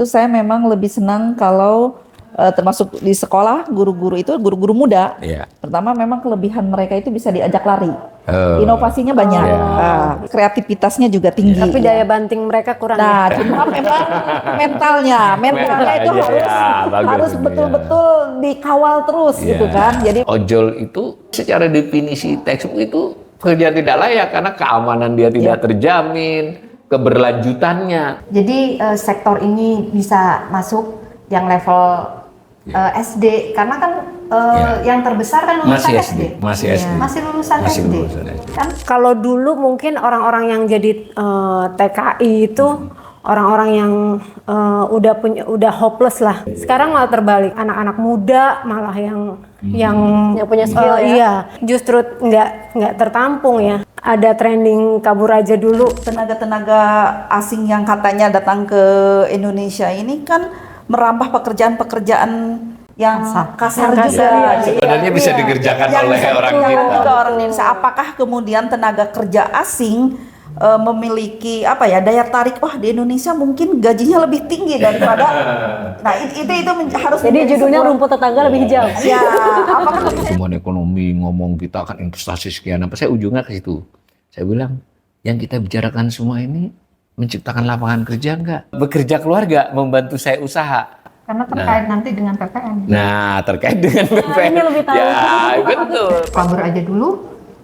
itu saya memang lebih senang kalau termasuk di sekolah guru-guru itu guru-guru muda. Pertama memang kelebihan mereka itu bisa diajak lari. Inovasinya banyak, kreativitasnya juga tinggi. Tapi daya banting mereka kurang. Nah, cuma memang mentalnya itu harus betul-betul dikawal terus gitu kan. Jadi ojol itu secara definisi textbook itu kerja tidak layak karena keamanan dia tidak terjamin, keberlanjutannya. Jadi sektor ini bisa masuk yang level SD karena kan yang terbesar kan lulusan SD. Masih lulusan SD. Kan kalau dulu mungkin orang-orang yang jadi TKI itu orang-orang yang udah hopeless lah. Sekarang malah terbalik, anak-anak muda malah yang punya skill ya. Justru nggak tertampung ya. Ada trending kabur aja dulu. Tenaga-tenaga asing yang katanya datang ke Indonesia ini kan merambah pekerjaan-pekerjaan yang kasar juga. Sebenarnya bisa dikerjakan oleh orang kita. Orang Indonesia. Apakah kemudian tenaga kerja asing memiliki daya tarik? Wah, di Indonesia mungkin gajinya lebih tinggi daripada. Nah itu harus. Jadi judulnya rumput tetangga lebih hijau. Ya. Apakah pertumbuhan ekonomi ngomong kita akan investasi sekian apa? Saya ujungnya ke situ. Saya bilang yang kita bicarakan semua ini menciptakan lapangan kerja enggak? Bekerja keluarga, membantu saya usaha. Karena terkait nanti dengan PPN. Nah, terkait dengan PPN. Ini lebih tahu. Ya, betul. Kabur aja dulu,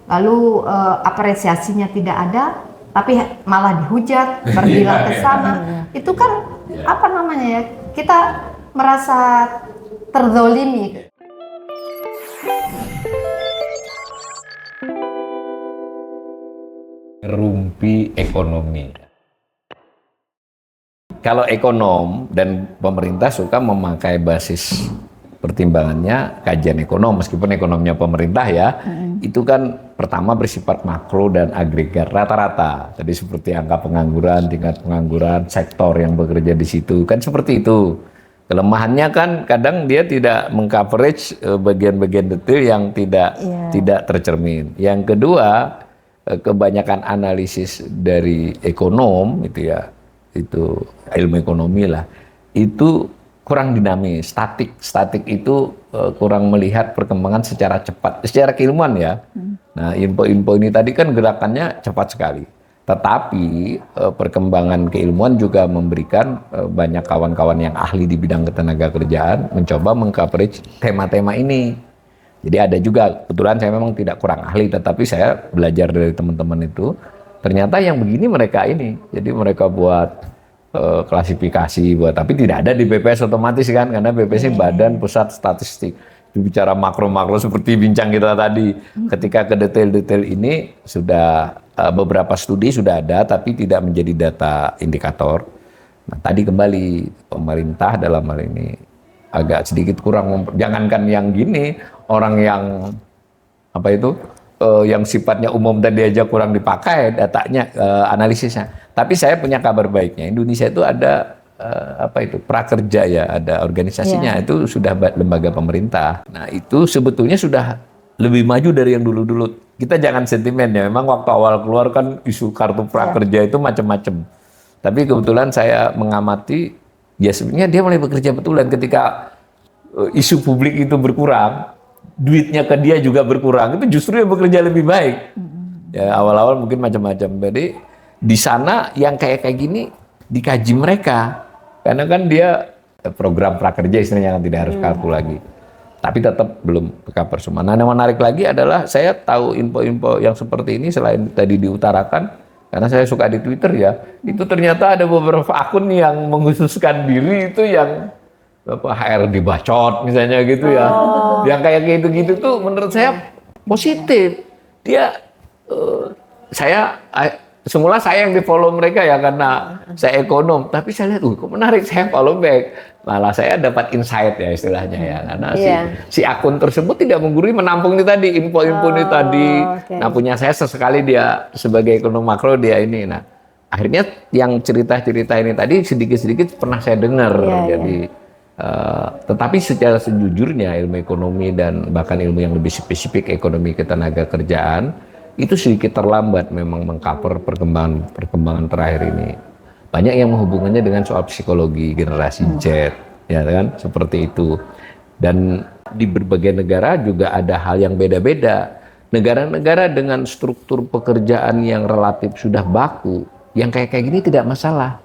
lalu apresiasinya tidak ada, tapi malah dihujat, berbilang ke sana. Itu kan kita merasa terzolimi. Rumpi ekonomi. Kalau ekonom dan pemerintah suka memakai basis pertimbangannya kajian ekonom, meskipun ekonomnya pemerintah ya, itu kan pertama bersifat makro dan agregat rata-rata. Jadi seperti angka pengangguran, tingkat pengangguran, sektor yang bekerja di situ, kan seperti itu. Kelemahannya kan kadang dia tidak mengcoverage bagian-bagian detail yang tidak tercermin. Yang kedua, kebanyakan analisis dari ekonom itu ilmu ekonomi lah, itu kurang dinamis, statik itu kurang melihat perkembangan secara cepat, secara keilmuan ya. Nah, info-info ini tadi kan gerakannya cepat sekali, tetapi perkembangan keilmuan juga memberikan banyak kawan-kawan yang ahli di bidang ketenaga kerjaan mencoba mengcoverage tema-tema ini. Jadi ada juga, kebetulan saya memang tidak kurang ahli, tetapi saya belajar dari teman-teman itu, ternyata yang begini mereka ini, jadi mereka buat klasifikasi, tapi tidak ada di BPS otomatis kan, karena BPS Badan Pusat Statistik. Itu bicara makro-makro seperti bincang kita tadi. Ketika ke detail-detail ini sudah beberapa studi sudah ada, tapi tidak menjadi data indikator. Nah, tadi kembali pemerintah dalam hal ini agak sedikit kurang, jangankan yang gini, orang yang yang sifatnya umum tadi aja kurang dipakai datanya, analisisnya. Tapi saya punya kabar baiknya, Indonesia itu ada prakerja ya, ada organisasinya, itu sudah lembaga pemerintah. Nah, itu sebetulnya sudah lebih maju dari yang dulu-dulu. Kita jangan sentimen ya, memang waktu awal keluar kan isu kartu prakerja itu macam-macam. Tapi kebetulan saya mengamati, ya sebenarnya dia mulai bekerja betulan ketika isu publik itu berkurang, duitnya ke dia juga berkurang, itu justru yang bekerja lebih baik. Ya, awal-awal mungkin macam-macam. Jadi di sana yang kayak gini dikaji mereka, karena kan dia program prakerja istilahnya kan tidak harus kartu lagi, tapi tetap belum cover semua. Nah, yang menarik lagi adalah saya tahu info-info yang seperti ini selain tadi diutarakan, karena saya suka di Twitter ya, itu ternyata ada beberapa akun yang mengkhususkan diri itu yang HR dibacot misalnya gitu ya, yang kayak gitu-gitu tuh menurut saya positif. Dia semula saya yang di follow mereka ya karena saya ekonom, tapi saya lihat, kok menarik, saya follow back. Malah saya dapat insight ya istilahnya ya, karena si akun tersebut tidak menggurui menampung ini tadi, info-info ini tadi. Nah, punya saya sesekali dia sebagai ekonom makro dia ini. Nah, akhirnya yang cerita-cerita ini tadi sedikit-sedikit pernah saya dengar. Tetapi secara sejujurnya ilmu ekonomi dan bahkan ilmu yang lebih spesifik ekonomi ketenaga kerjaan itu sedikit terlambat memang mengcover perkembangan terakhir ini. banyak yang menghubungannya dengan soal psikologi generasi Z, ya kan, seperti itu. Dan di berbagai negara juga ada hal yang beda-beda. Negara-negara dengan struktur pekerjaan yang relatif sudah baku, yang kayak gini tidak masalah.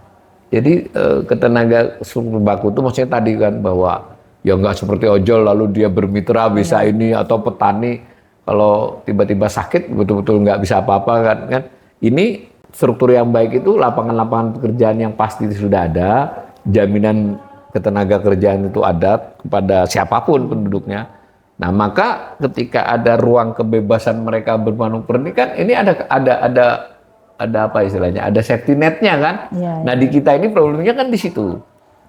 Jadi ketenaga struktur baku itu maksudnya tadi kan bahwa ya nggak seperti ojol lalu dia bermitra bisa ini, atau petani kalau tiba-tiba sakit betul-betul nggak bisa apa-apa kan. Ini struktur yang baik itu lapangan-lapangan pekerjaan yang pasti sudah ada, jaminan ketenaga kerjaan itu ada kepada siapapun penduduknya. Nah, maka ketika ada ruang kebebasan mereka bermanuver ini kan ini ada apa istilahnya? Ada safety net-nya kan? Ya, Nah, di kita ini problemnya kan di situ.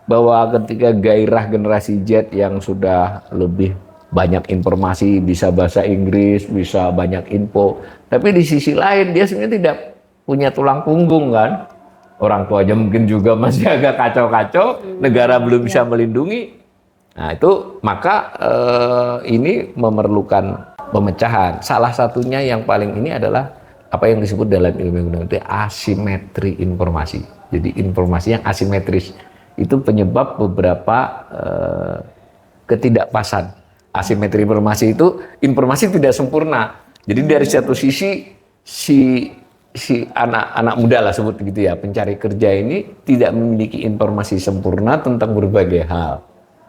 Bahwa ketika gairah generasi Z yang sudah lebih banyak informasi, bisa bahasa Inggris, bisa banyak info, tapi di sisi lain dia sebenarnya tidak punya tulang punggung kan. Orang tua aja mungkin juga masih agak kacau-kacau, negara belum bisa melindungi. Nah, itu maka ini memerlukan pemecahan. Salah satunya yang paling ini adalah apa yang disebut dalam ilmu ekonomi itu asimetri informasi. Jadi informasi yang asimetris itu penyebab beberapa ketidakpasan. Asimetri informasi itu informasi tidak sempurna. Jadi dari satu sisi si anak-anak muda lah sebut gitu ya, pencari kerja ini tidak memiliki informasi sempurna tentang berbagai hal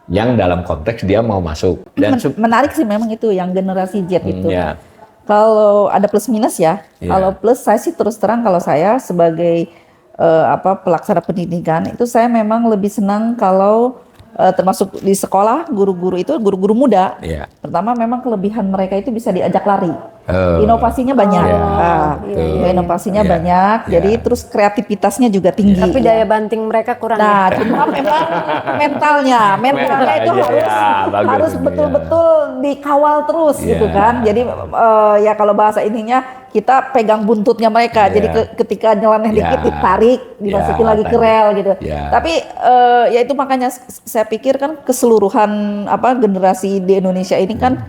yang dalam konteks dia mau masuk. Dan menarik sih memang itu yang generasi Z itu. Ya. Kalau ada plus minus ya. Kalau plus saya sih terus terang kalau saya sebagai pelaksana pendidikan itu saya memang lebih senang kalau termasuk di sekolah guru-guru itu guru-guru muda. Pertama memang kelebihan mereka itu bisa diajak lari. Inovasinya banyak. Inovasinya banyak. Jadi terus kreativitasnya juga tinggi. Tapi daya banting mereka kurang. Nah, cuma memang mentalnya itu harus betul-betul dikawal terus gitu kan. Jadi ya kalau bahasa ininya kita pegang buntutnya mereka. Jadi ketika nyeleneh dikit ditarik, dimasukin lagi ke rel gitu. Tapi ya itu makanya saya pikir kan keseluruhan generasi di Indonesia ini kan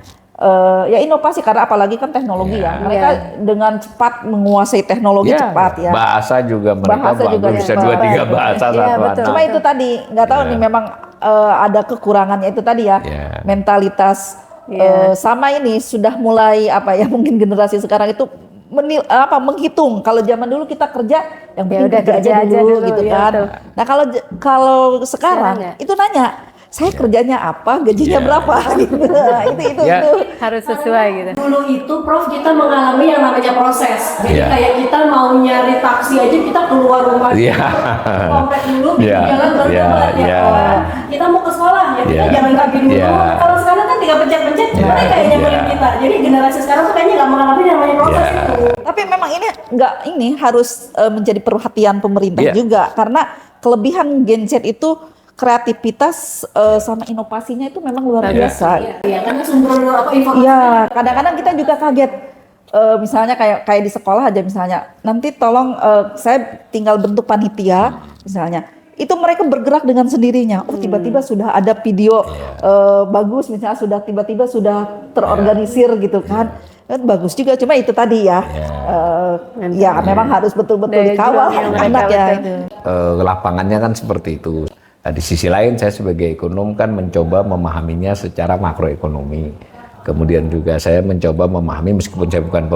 ya inovasi karena apalagi kan teknologi ya. Mereka dengan cepat menguasai teknologi cepat ya. Bahasa juga mereka bisa 2-3 bahasa satu. Cuma itu tadi nggak tahu nih memang ada kekurangannya itu tadi ya. Mentalitas sama ini sudah mulai mungkin generasi sekarang itu menghitung. Kalau zaman dulu kita kerja yang penting kerja aja dulu gitu kan. Nah kalau sekarang itu nanya saya kerjanya apa, gajinya berapa gitu. Itu harus sesuai gitu. Dulu itu Prof kita mengalami yang namanya proses. Jadi kayak kita mau nyari taksi aja kita keluar rumah. Komplek dulu jalan berjalan kita mau ke sekolah ya kita jalan kaki dulu. Kalau sekarang kan tinggal pencet-pencet mereka yang nyamperin kita. Jadi generasi sekarang tuh kayaknya nggak mengalami yang namanya proses itu. Tapi memang ini harus menjadi perhatian pemerintah juga karena kelebihan Gen Z itu kreativitas sama inovasinya itu memang luar biasa. Iya, karena sumber informasi. Iya, kadang-kadang kita juga kaget. Misalnya kayak di sekolah aja misalnya, nanti tolong saya tinggal bentuk panitia misalnya. Itu mereka bergerak dengan sendirinya. Oh, tiba-tiba sudah ada video bagus misalnya tiba-tiba sudah terorganisir gitu kan. Bagus juga, cuma itu tadi ya. Memang harus betul-betul dikawal anak ya. Lapangannya kan seperti itu. Nah, di sisi lain saya sebagai ekonom kan mencoba memahaminya secara makroekonomi. Kemudian juga saya mencoba memahami meskipun saya bukan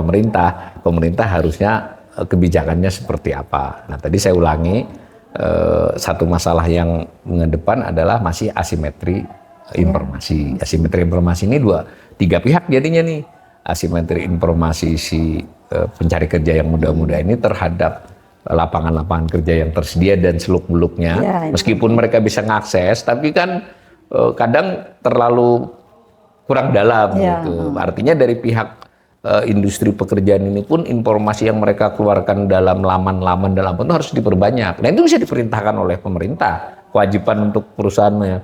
pemerintah harusnya kebijakannya seperti apa. Nah, tadi saya ulangi satu masalah yang mengedepan adalah masih asimetri informasi. Asimetri informasi ini 3 pihak jadinya nih. Asimetri informasi si pencari kerja yang muda-muda ini terhadap lapangan-lapangan kerja yang tersedia dan seluk-beluknya, meskipun mereka bisa mengakses, tapi kan kadang terlalu kurang dalam gitu. Artinya dari pihak industri pekerjaan ini pun informasi yang mereka keluarkan dalam laman-laman itu harus diperbanyak. Nah, itu bisa diperintahkan oleh pemerintah, kewajiban untuk perusahaannya.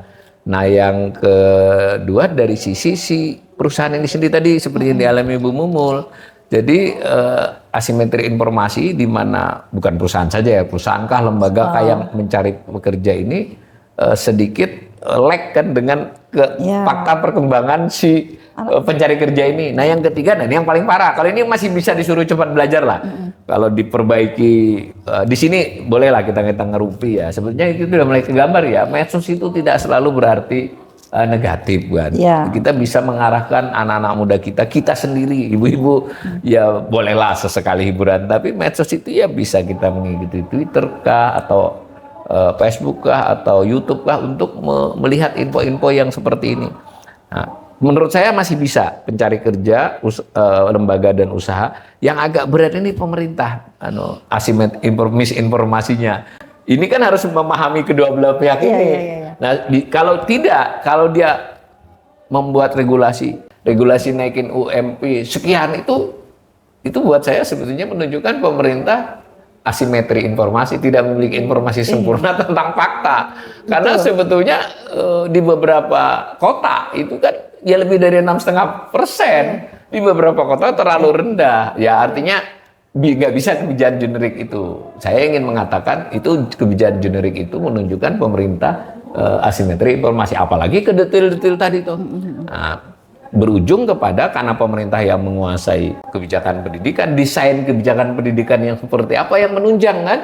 Nah, yang kedua dari sisi si perusahaan ini sendiri tadi seperti yang dialami Bu Mumul. Jadi asimetri informasi di mana bukan perusahaan saja ya, perusahaan kah lembaga kah yang mencari pekerja ini sedikit lag kan dengan fakta perkembangan si pencari kerja ini. Nah yang ketiga, ini yang paling parah. Kalau ini masih bisa disuruh cepat belajar lah. Kalau diperbaiki di sini bolehlah kita ngerumpi ya. Sebetulnya itu sudah mulai kegambar ya. Medsos itu tidak selalu berarti negatif kan. Kita bisa mengarahkan anak-anak muda kita sendiri, ibu-ibu ya bolehlah sesekali hiburan. Tapi medsos itu ya bisa kita mengikuti Twitter kah atau Facebook kah atau YouTube kah untuk melihat info-info yang seperti ini. Nah, menurut saya masih bisa pencari kerja, lembaga dan usaha. Yang agak berat ini pemerintah, misinformasinya. Ini kan harus memahami kedua belah pihak ini. Nah, kalau dia membuat regulasi naikin UMP sekian itu buat saya sebetulnya menunjukkan pemerintah asimetri informasi, tidak memiliki informasi sempurna tentang fakta. Karena sebetulnya di beberapa kota itu kan ya lebih dari 6,5%. Di beberapa kota terlalu rendah. Ya artinya nggak bisa kebijakan generik itu. Saya ingin mengatakan itu kebijakan generik itu menunjukkan pemerintah asimetri informasi. Apalagi ke detail-detail tadi tuh. Nah, berujung kepada karena pemerintah yang menguasai kebijakan pendidikan, desain kebijakan pendidikan yang seperti apa yang menunjang kan,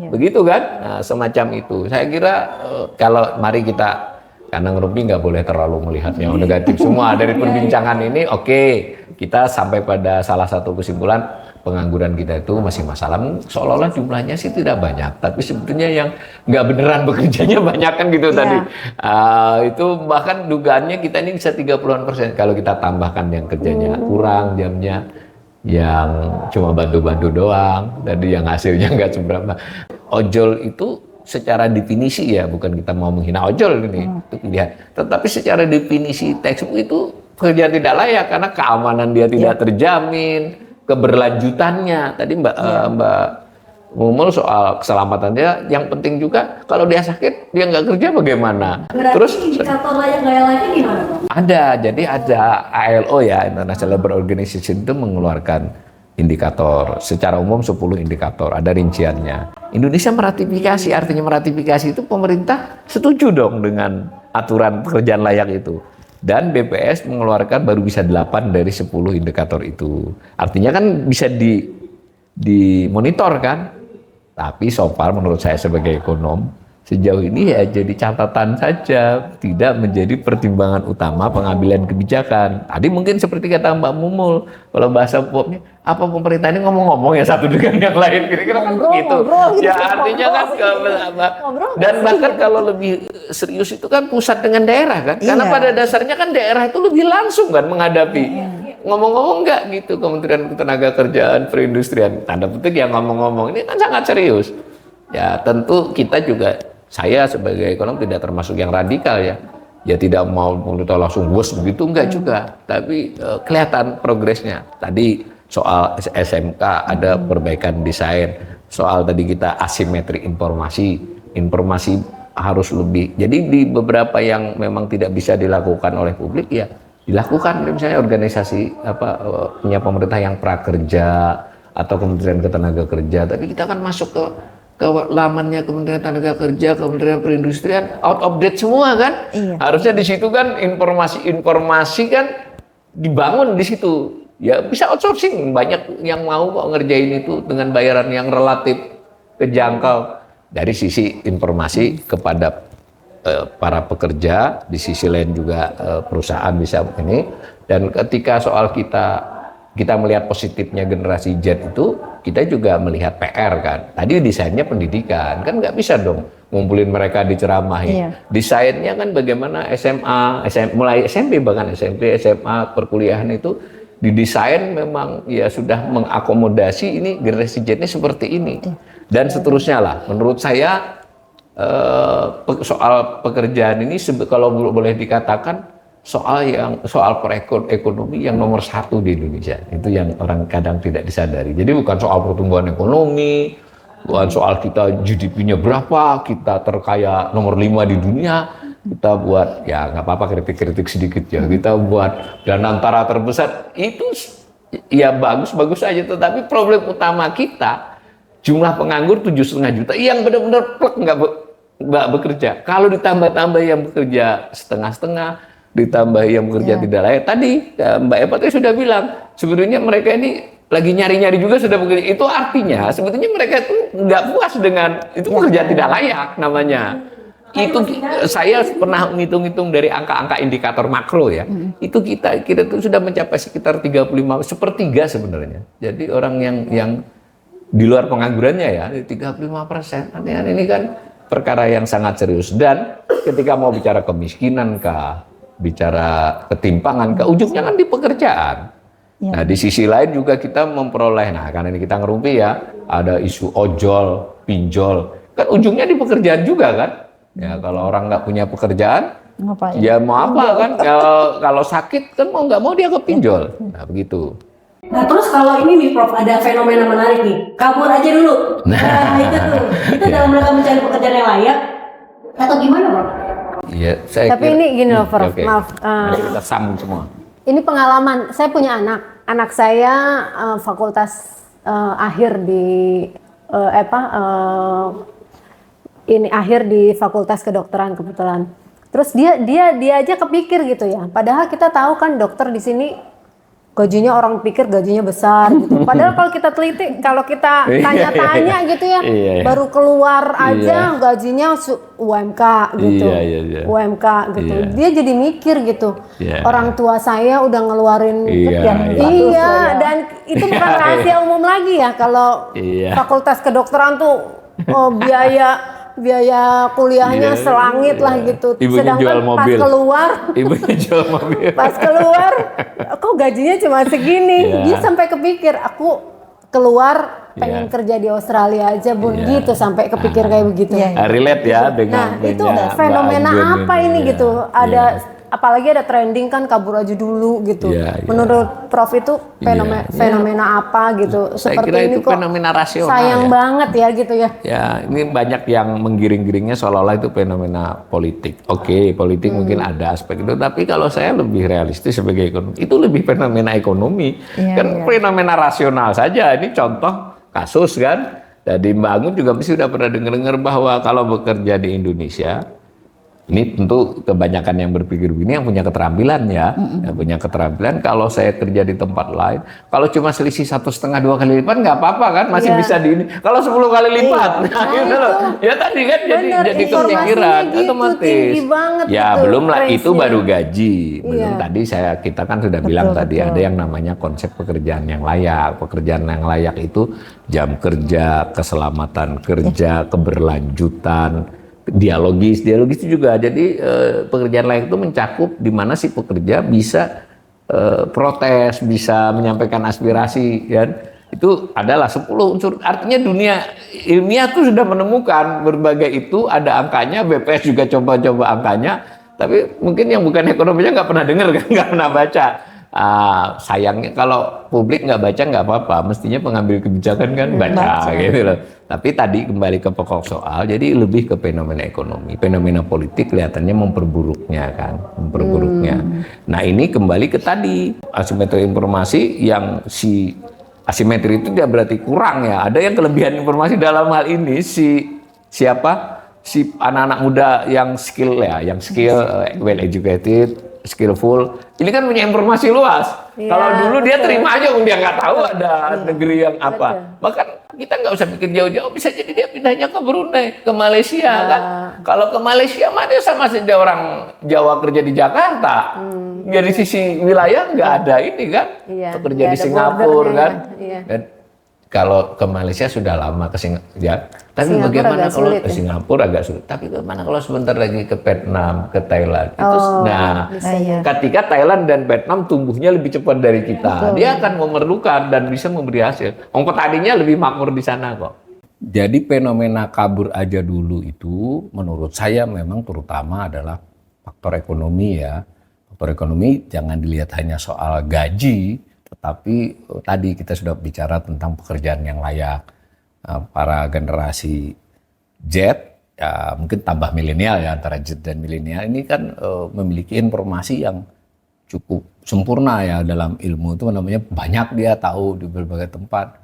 begitu kan, nah, semacam itu. Saya kira kalau mari kita, karena ngerumpi nggak boleh terlalu melihat yang negatif semua dari perbincangan ini. Oke, kita sampai pada salah satu kesimpulan, pengangguran kita itu masih masalah. Seolah-olah jumlahnya sih tidak banyak, tapi sebetulnya yang nggak beneran bekerjanya banyak kan gitu tadi. Itu bahkan dugaannya kita ini bisa 30-an% kalau kita tambahkan yang kerjanya kurang jamnya, yang cuma bantu-bantu doang, dan yang hasilnya nggak seberapa. Ojol itu secara definisi ya, bukan kita mau menghina ojol ini, untuk lihat. Tetapi secara definisi textbook itu kerja tidak layak karena keamanan dia tidak terjamin. Keberlanjutannya tadi Mbak Mumul soal keselamatannya, yang penting juga kalau dia sakit dia nggak kerja bagaimana. Berarti terus indikator layak nggak layaknya gimana Pak? Ada, jadi ada ALO ya, International Labour Organization itu mengeluarkan indikator secara umum 10 indikator, ada rinciannya. Indonesia meratifikasi, artinya meratifikasi itu pemerintah setuju dong dengan aturan pekerjaan layak itu. Dan BPS mengeluarkan baru bisa 8 dari 10 indikator itu. Artinya kan bisa dimonitor kan. Tapi so far menurut saya sebagai ekonom, sejauh ini ya jadi catatan saja, tidak menjadi pertimbangan utama pengambilan kebijakan. Tadi mungkin seperti kata Mbak Mumul, kalau bahasa popnya, apa pemerintah ini ngomong-ngomong ya satu dengan yang lain, kira-kira kan begitu. Ya artinya kan dan bahkan kalau lebih serius itu kan pusat dengan daerah kan, karena pada dasarnya kan daerah itu lebih langsung kan menghadapi. Ngomong-ngomong enggak gitu, Kementerian Ketenagakerjaan, Perindustrian, tanda petik yang ngomong-ngomong ini kan sangat serius. Ya tentu kita juga, saya sebagai ekonom tidak termasuk yang radikal ya. Ya tidak mau kita langsung bos begitu, enggak juga. Tapi kelihatan progresnya. Tadi soal SMK ada perbaikan desain. Soal tadi kita asimetri informasi harus lebih. Jadi di beberapa yang memang tidak bisa dilakukan oleh publik ya dilakukan. Misalnya organisasi punya pemerintah yang prakerja atau Kementerian Ketenagakerjaan. Tapi kita kan masuk ke lamannya Kementerian Tenaga Kementerian Perindustrian out of date semua kan. Harusnya di situ kan informasi kan dibangun di situ. Ya bisa outsourcing, banyak yang mau kok ngerjain itu dengan bayaran yang relatif terjangkau. Dari sisi informasi kepada para pekerja, di sisi lain juga perusahaan bisa ini. Dan ketika soal kita melihat positifnya generasi Z itu, kita juga melihat PR kan. Tadi desainnya pendidikan, kan nggak bisa dong ngumpulin mereka diceramahi. Desainnya kan bagaimana SMA, mulai SMP bahkan SMP, SMA, perkuliahan itu didesain memang ya sudah mengakomodasi ini generasi Z ini seperti ini. Dan seterusnya lah. Menurut saya soal pekerjaan ini kalau boleh dikatakan soal perekonomi yang nomor 1 di Indonesia. Itu yang orang kadang tidak disadari. Jadi bukan soal pertumbuhan ekonomi, bukan soal kita GDP-nya berapa, kita terkaya nomor 5 di dunia, kita buat, ya nggak apa-apa kritik-kritik sedikit ya, kita buat dan antara terbesar, itu ya bagus-bagus aja. Tetapi problem utama kita, jumlah penganggur 7,5 juta, yang benar-benar plek Mbak bekerja. Kalau ditambah-tambah yang bekerja setengah-setengah, ditambah yang bekerja tidak layak. Tadi Mbak Eva tadi sudah bilang, sebenarnya mereka ini lagi nyari-nyari juga sudah bekerja. Itu artinya sebetulnya mereka itu nggak puas dengan itu pekerja tidak layak namanya. Itu saya pernah ngitung-ngitung dari angka-angka indikator makro ya. Itu kita tuh sudah mencapai sekitar 35 sepertiga sebenarnya. Jadi orang yang di luar penganggurannya ya 35%. Artinya ini kan perkara yang sangat serius, dan ketika mau bicara kemiskinan kah, bicara ketimpangan kah, ujungnya kan di pekerjaan. Nah, di sisi lain juga kita memperoleh, nah karena ini kita ngerumpi ya, ada isu ojol, pinjol, kan ujungnya di pekerjaan juga kan. Ya kalau orang nggak punya pekerjaan, ngapain? Ya mau apa kan? Kalau sakit kan mau nggak mau dia ke pinjol. Nah begitu. Nah terus kalau ini nih Prof, ada fenomena menarik nih, kabur aja dulu. Nah itu tuh, itu dalam rangka mencari pekerjaan yang layak atau gimana Prof? Iya, Tapi ini gini loh Prof, maaf. Kita sambung semua. Ini pengalaman, saya punya anak saya fakultas akhir di ini akhir di fakultas kedokteran kebetulan. Terus dia aja kepikir gitu ya. Padahal kita tahu kan dokter di sini gajinya, orang pikir gajinya besar gitu. Padahal kalau kita teliti, kalau kita tanya-tanya gitu ya, baru keluar aja gajinya UMK gitu. UMK gitu. Dia jadi mikir gitu. Orang tua saya udah ngeluarin dan itu bukan rahasia umum lagi ya kalau fakultas kedokteran tuh biaya kuliahnya selangit lah gitu. Ibunya jual mobil. Ibunya jual mobil. Pas keluar, kok gajinya cuma segini. Dia sampai kepikir, aku keluar pengen kerja di Australia aja Bun, gitu sampai kepikir kayak begitu. Relate ya dengan itu fenomena apa ini gitu. Ada apalagi ada trending kan kabur aja dulu gitu. Menurut Prof itu fenomena apa gitu? Saya seperti kira ini itu kok fenomena rasional. sayang banget ya gitu ya. Ya, ini banyak yang menggiring-giringnya seolah-olah itu fenomena politik. Oke, politik mungkin ada aspek itu, tapi kalau saya lebih realistis sebagai ekonomi, itu lebih fenomena ekonomi. Fenomena rasional saja. Ini contoh kasus kan. Jadi Mbak Anggun juga pasti sudah pernah dengar bahwa kalau bekerja di Indonesia, ini tentu kebanyakan yang berpikir begini yang punya keterampilan ya, yang punya keterampilan. Kalau saya kerja di tempat lain, kalau cuma selisih 1,5 2 kali lipat nggak apa-apa kan, masih bisa di ini. Kalau 10 kali lipat, gitu loh. Ya tadi kan jadi kepikiran gitu, otomatis. Ya gitu, belum lah itu baru gaji. Belum tadi kita kan sudah bilang tadi ada yang namanya konsep pekerjaan yang layak. Pekerjaan yang layak itu jam kerja, keselamatan kerja, keberlanjutan. Dialogis itu juga. Jadi pekerjaan layak itu mencakup di mana si pekerja bisa protes, bisa menyampaikan aspirasi, kan? Itu adalah 10 unsur. Artinya dunia ilmiah tuh sudah menemukan berbagai itu, ada angkanya. BPS juga coba-coba angkanya, tapi mungkin yang bukan ekonominya nggak pernah dengar kan, nggak pernah baca. Sayangnya kalau publik nggak baca nggak apa-apa, mestinya pengambil kebijakan kan baca gitu loh. Tapi tadi kembali ke pokok soal, jadi lebih ke fenomena ekonomi, fenomena politik kelihatannya memperburuknya kan, Nah ini kembali ke tadi asimetri informasi, yang si asimetri itu dia berarti kurang ya. Ada yang kelebihan informasi dalam hal ini si anak-anak muda yang skill, well educated, skillful, ini kan punya informasi luas. Kalau dulu dia terima aja, dia nggak tahu ada negeri yang apa. Bahkan kita nggak usah pikir jauh-jauh, bisa jadi dia pindahnya ke Brunei, ke Malaysia kan. Kalau ke Malaysia mah dia sama saja orang Jawa kerja di Jakarta. Jadi sisi wilayah nggak ada ini kan. Kerja di Singapura kan. Dan kalau ke Malaysia sudah lama ke Singapura ya. Tapi Singapura bagaimana kalau ke ya? Singapura agak sulit. Tapi bagaimana kalau sebentar lagi ke Vietnam, ke Thailand? Ketika Thailand dan Vietnam tumbuhnya lebih cepat dari kita, dia akan memerlukan dan bisa memberi hasil. Petaninya lebih makmur di sana kok. Jadi fenomena kabur aja dulu itu menurut saya memang terutama adalah faktor ekonomi ya. Faktor ekonomi jangan dilihat hanya soal gaji, tetapi tadi kita sudah bicara tentang pekerjaan yang layak. Para generasi Z, ya mungkin tambah milenial ya, antara Z dan milenial ini kan memiliki informasi yang cukup sempurna ya dalam ilmu itu, namanya banyak dia tahu di berbagai tempat.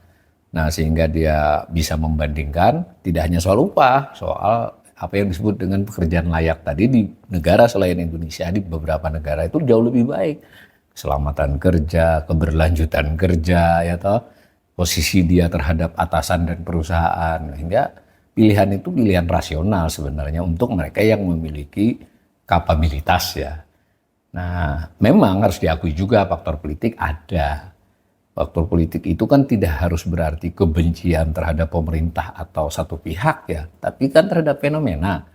Nah sehingga dia bisa membandingkan tidak hanya soal upah, soal apa yang disebut dengan pekerjaan layak tadi di negara selain Indonesia, di beberapa negara itu jauh lebih baik. Keselamatan kerja, keberlanjutan kerja, ya toh, posisi dia terhadap atasan dan perusahaan. Sehingga pilihan itu pilihan rasional sebenarnya untuk mereka yang memiliki kapabilitas ya. Nah, memang harus diakui juga faktor politik ada. Faktor politik itu kan tidak harus berarti kebencian terhadap pemerintah atau satu pihak ya, tapi kan terhadap fenomena.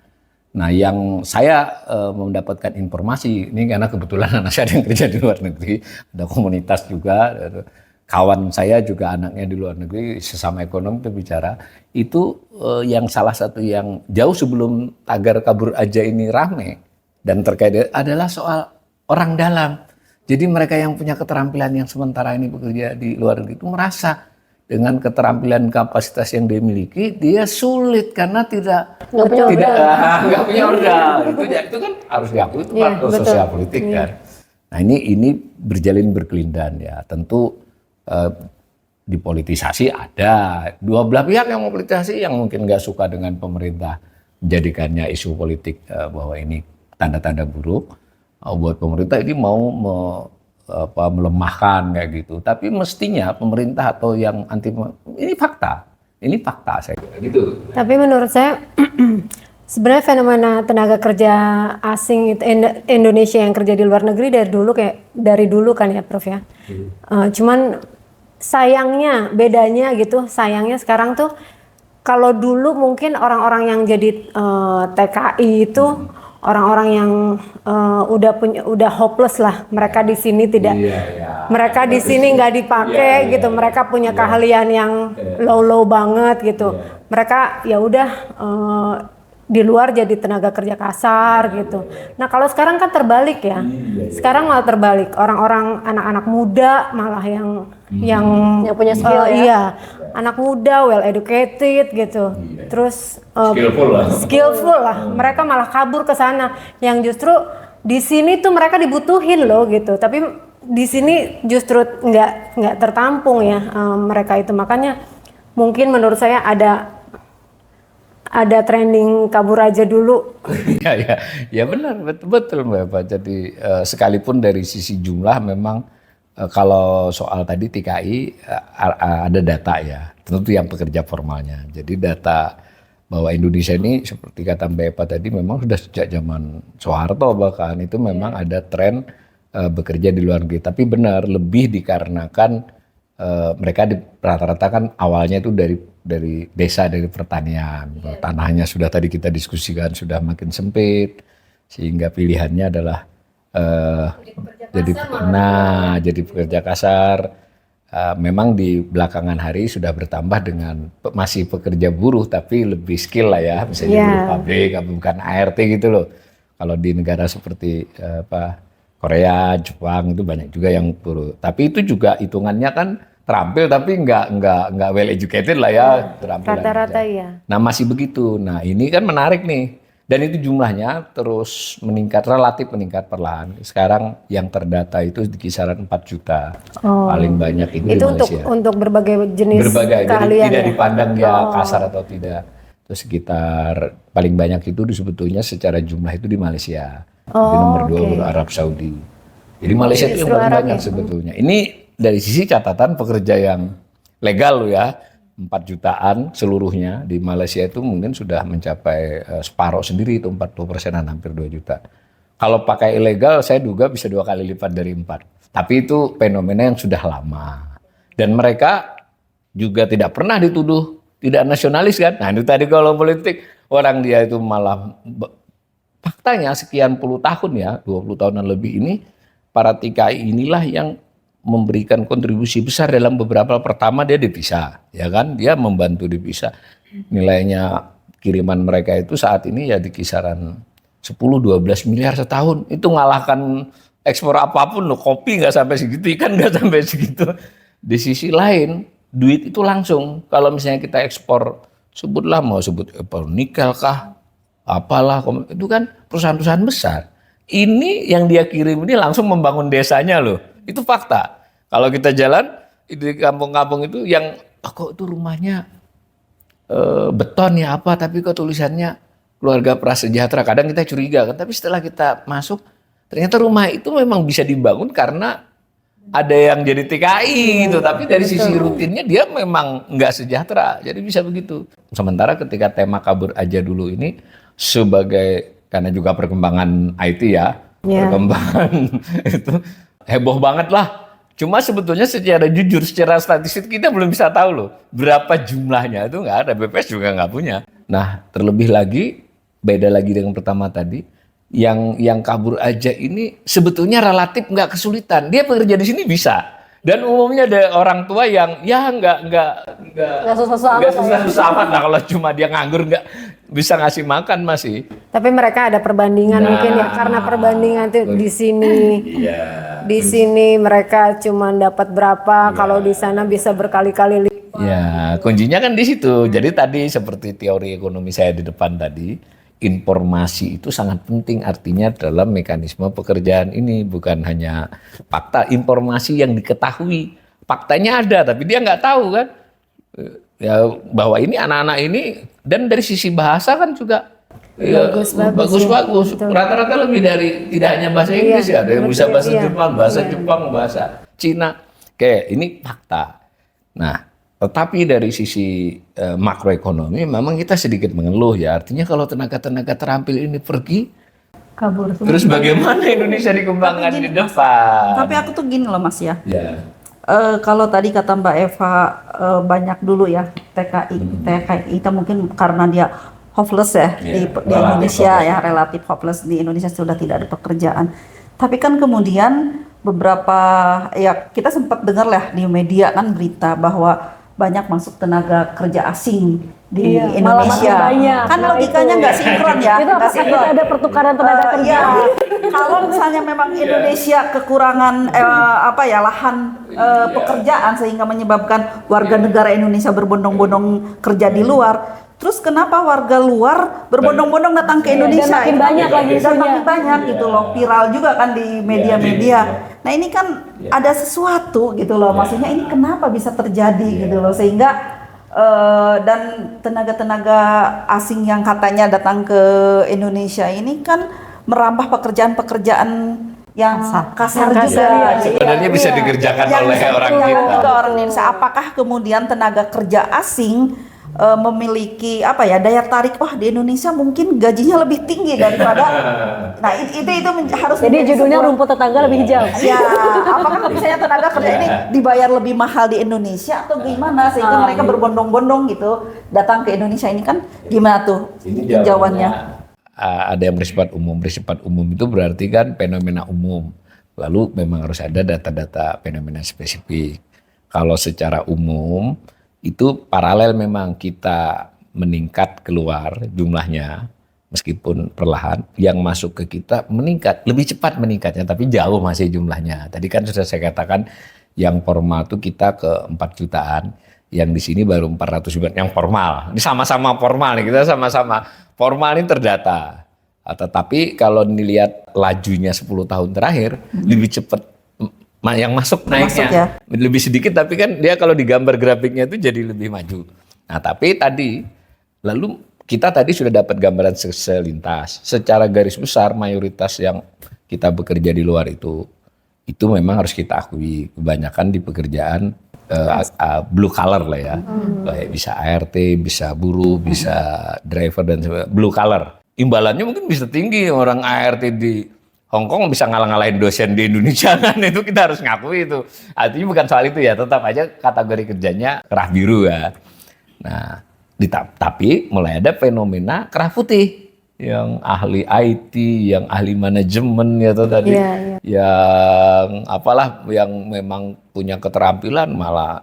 Nah, yang saya mendapatkan informasi ini karena kebetulan anak saya ada yang kerja di luar negeri, ada komunitas juga, kawan saya juga anaknya di luar negeri, sesama ekonom itu bicara, itu yang salah satu yang jauh sebelum tagar kabur aja ini rame dan terkait adalah soal orang dalam. Jadi mereka yang punya keterampilan yang sementara ini bekerja di luar negeri itu merasa dengan keterampilan kapasitas yang dia miliki, dia sulit karena tidak punya modal. Itu kan harus diakui, itu faktor sosial politik kan. Nah ini berjalin berkelindan ya. Tentu dipolitisasi ada. Dua belah pihak yang mempolitisasi, yang mungkin nggak suka dengan pemerintah menjadikannya isu politik bahwa ini tanda-tanda buruk. Buat pemerintah ini mau melemahkan kayak gitu, tapi mestinya pemerintah atau yang anti ini fakta saya kira gitu. Tapi menurut saya sebenarnya fenomena tenaga kerja asing itu Indonesia yang kerja di luar negeri dari dulu kan ya Prof ya. Cuman sayangnya bedanya gitu, sayangnya sekarang tuh kalau dulu mungkin orang-orang yang jadi TKI itu orang-orang yang udah hopeless lah, mereka di sini tidak, mereka di sini nggak dipakai gitu, mereka punya keahlian yang low banget gitu, mereka ya udah di luar jadi tenaga kerja kasar gitu. Nah kalau sekarang kan terbalik ya, sekarang malah terbalik, orang-orang anak-anak muda malah yang punya skill iya, anak muda well educated gitu, terus skillful lah, mereka malah kabur ke sana, yang justru di sini tuh mereka dibutuhin loh gitu, tapi di sini justru nggak tertampung ya mereka itu, makanya mungkin menurut saya ada trending kabur aja dulu. Ya benar, betul Mbak Eva. Jadi sekalipun dari sisi jumlah memang kalau soal tadi TKI ada data ya, tentu yang pekerja formalnya. Jadi data bahwa Indonesia ini seperti kata Mbak Eva tadi memang sudah sejak zaman Soeharto bahkan itu memang ada tren bekerja di luar negeri. Tapi benar lebih dikarenakan mereka rata-rata kan awalnya itu dari desa, dari pertanian. Tanahnya sudah tadi kita diskusikan sudah makin sempit sehingga pilihannya adalah jadi pekerja kasar. Memang di belakangan hari sudah bertambah dengan masih pekerja buruh tapi lebih skill lah ya, misalnya buruh pabrik, bukan ART gitu loh. Kalau di negara seperti Korea, Jepang itu banyak juga yang buruh. Tapi itu juga hitungannya kan terampil tapi nggak well educated lah ya, terampil. Rata-rata ya. Nah masih begitu. Nah ini kan menarik nih. Dan itu jumlahnya terus relatif meningkat perlahan. Sekarang yang terdata itu di kisaran 4 juta. Paling banyak itu di Malaysia. Untuk berbagai jenis keahlian. Tidak dipandang dia kasar atau tidak. Terus sekitar paling banyak itu sebetulnya secara jumlah itu di Malaysia. Di nomor 2 Arab Saudi. Jadi Malaysia itu yang paling banyak sebetulnya. Ini dari sisi catatan pekerja yang legal ya. 4 jutaan seluruhnya di Malaysia itu mungkin sudah mencapai separuh sendiri itu 40%-an hampir 2 juta. Kalau pakai ilegal saya duga bisa 2 kali lipat dari 4. Tapi itu fenomena yang sudah lama. Dan mereka juga tidak pernah dituduh tidak nasionalis kan. Nah itu tadi kalau politik orang dia itu malah faktanya sekian puluh tahun ya, 20 tahunan lebih ini para TKI inilah yang memberikan kontribusi besar dalam beberapa pertama dia dipisah, ya kan? Dia membantu dipisah. Nilainya kiriman mereka itu saat ini ya di kisaran 10-12 miliar setahun. Itu ngalahkan ekspor apapun loh, kopi nggak sampai segitu, ikan nggak sampai segitu. Di sisi lain, duit itu langsung. Kalau misalnya kita ekspor, sebutlah mau sebut nikel kah, apalah, itu kan perusahaan-perusahaan besar. Ini yang dia kirim ini langsung membangun desanya loh. Itu fakta. Kalau kita jalan di kampung-kampung itu yang kok itu rumahnya beton ya apa, tapi kok tulisannya keluarga prasejahtera. Kadang kita curiga kan, tapi setelah kita masuk ternyata rumah itu memang bisa dibangun karena ada yang jadi TKI gitu, tapi dari sisi rutinnya dia memang nggak sejahtera, jadi bisa begitu. Sementara ketika tema kabur aja dulu ini sebagai, karena juga perkembangan IT ya, perkembangan itu heboh banget lah. Cuma sebetulnya secara jujur, secara statistik kita belum bisa tahu loh berapa jumlahnya, itu nggak ada, BPS juga nggak punya. Nah terlebih lagi, beda lagi dengan pertama tadi, yang kabur aja ini sebetulnya relatif nggak kesulitan. Dia bekerja di sini bisa. Dan umumnya ada orang tua yang ya nggak susah amat lah kalau cuma dia nganggur nggak bisa ngasih makan masih. Tapi mereka ada perbandingan mungkin ya, karena perbandingan tuh di sini. Di sini mereka cuma dapat berapa, kalau di sana bisa berkali-kali. Ya, kuncinya kan di situ. Jadi tadi seperti teori ekonomi saya di depan tadi, informasi itu sangat penting, artinya dalam mekanisme pekerjaan ini bukan hanya fakta, informasi yang diketahui. Faktanya ada tapi dia nggak tahu kan ya, bahwa ini anak-anak ini, dan dari sisi bahasa kan juga bagus. Rata-rata lebih dari, tidak hanya bahasa Inggris ya, ada yang bisa bahasa Jepang, bahasa Cina. Kayak ini fakta. Nah, tetapi dari sisi makroekonomi memang kita sedikit mengeluh ya. Artinya kalau tenaga-tenaga terampil ini pergi, kabur. Terus bagaimana Indonesia dikembangkan di depan? Tapi aku tuh gini loh Mas ya. Kalau tadi kata Mbak Eva banyak dulu ya TKI kita mungkin karena dia hopeless ya di Indonesia ya, relatif hopeless di Indonesia, sudah tidak ada pekerjaan. Tapi kan kemudian beberapa ya kita sempat dengar lah di media kan berita bahwa banyak masuk tenaga kerja asing di Indonesia. Kan logikanya nggak sinkron ya. Itu apakah kita ada pertukaran tenaga kerja? Kalau misalnya memang Indonesia kekurangan lahan pekerjaan sehingga menyebabkan warga negara Indonesia berbondong-bondong kerja di luar. Terus kenapa warga luar berbondong-bondong datang ke Indonesia? Dan makin banyak lagi dan makin banyak gitu loh, viral juga kan di media-media. Nah ini kan ada sesuatu gitu loh, maksudnya ini kenapa bisa terjadi gitu loh, sehingga dan tenaga-tenaga asing yang katanya datang ke Indonesia ini kan merambah pekerjaan-pekerjaan yang kasar juga. Sebenarnya bisa dikerjakan oleh orang kita. Orang Indonesia. Apakah kemudian tenaga kerja asing memiliki daya tarik, wah di Indonesia mungkin gajinya lebih tinggi daripada nah itu harus, jadi judulnya rumput tetangga lebih hijau ya. Apakah misalnya tenaga kerja ini dibayar lebih mahal di Indonesia atau gimana sehingga mereka berbondong-bondong gitu datang ke Indonesia, ini kan gimana tuh jawabannya? Ada yang bersifat umum itu berarti kan fenomena umum, lalu memang harus ada data-data fenomena spesifik. Kalau secara umum itu paralel, memang kita meningkat keluar jumlahnya meskipun perlahan, yang masuk ke kita meningkat, lebih cepat meningkatnya tapi jauh masih jumlahnya. Tadi kan sudah saya katakan yang formal itu kita ke 4 jutaan, yang di sini baru 400 jutaan yang formal. Ini sama-sama formal nih, kita sama-sama formal ini terdata. Tetapi kalau dilihat lajunya 10 tahun terakhir lebih cepat yang masuk naiknya lebih sedikit, tapi kan dia kalau digambar grafiknya itu jadi lebih maju. Nah tapi tadi lalu kita tadi sudah dapat gambaran selintas. Secara garis besar mayoritas yang kita bekerja di luar itu memang harus kita akui kebanyakan di pekerjaan blue collar lah ya. Kayak bisa ART, bisa buruh, bisa driver dan sebagainya. Blue collar. Imbalannya mungkin bisa tinggi, orang ART di Hong Kong bisa ngalah-ngalahin dosen di Indonesia kan, itu kita harus ngakui itu. Artinya bukan soal itu ya, tetap aja kategori kerjanya kerah biru ya. Nah, tapi mulai ada fenomena kerah putih, yang ahli IT, yang ahli manajemen ya tadi, yang yang memang punya keterampilan malah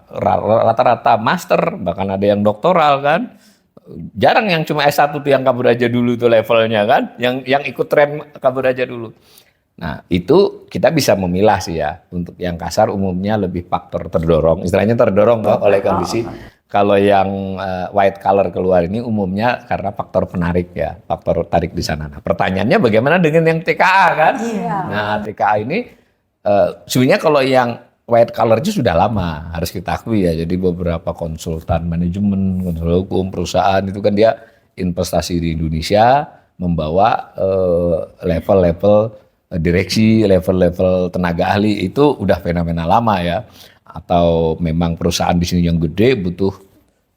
rata-rata master, bahkan ada yang doktoral kan. Jarang yang cuma S1 tuh yang kabur aja dulu tuh levelnya kan, yang ikut tren kabur aja dulu. Nah itu kita bisa memilah sih ya, untuk yang kasar umumnya lebih faktor terdorong, istilahnya terdorong oleh kondisi. Kalau yang white collar keluar ini umumnya karena faktor penarik ya, faktor tarik di sana. Nah pertanyaannya bagaimana dengan yang TKA kan? Nah TKA ini sebenarnya kalau yang white collar itu sudah lama, harus kita akui ya. Jadi beberapa konsultan manajemen, konsultan hukum, perusahaan itu kan dia investasi di Indonesia membawa level-level direksi, level-level tenaga ahli itu udah fenomena lama ya. Atau memang perusahaan di sini yang gede butuh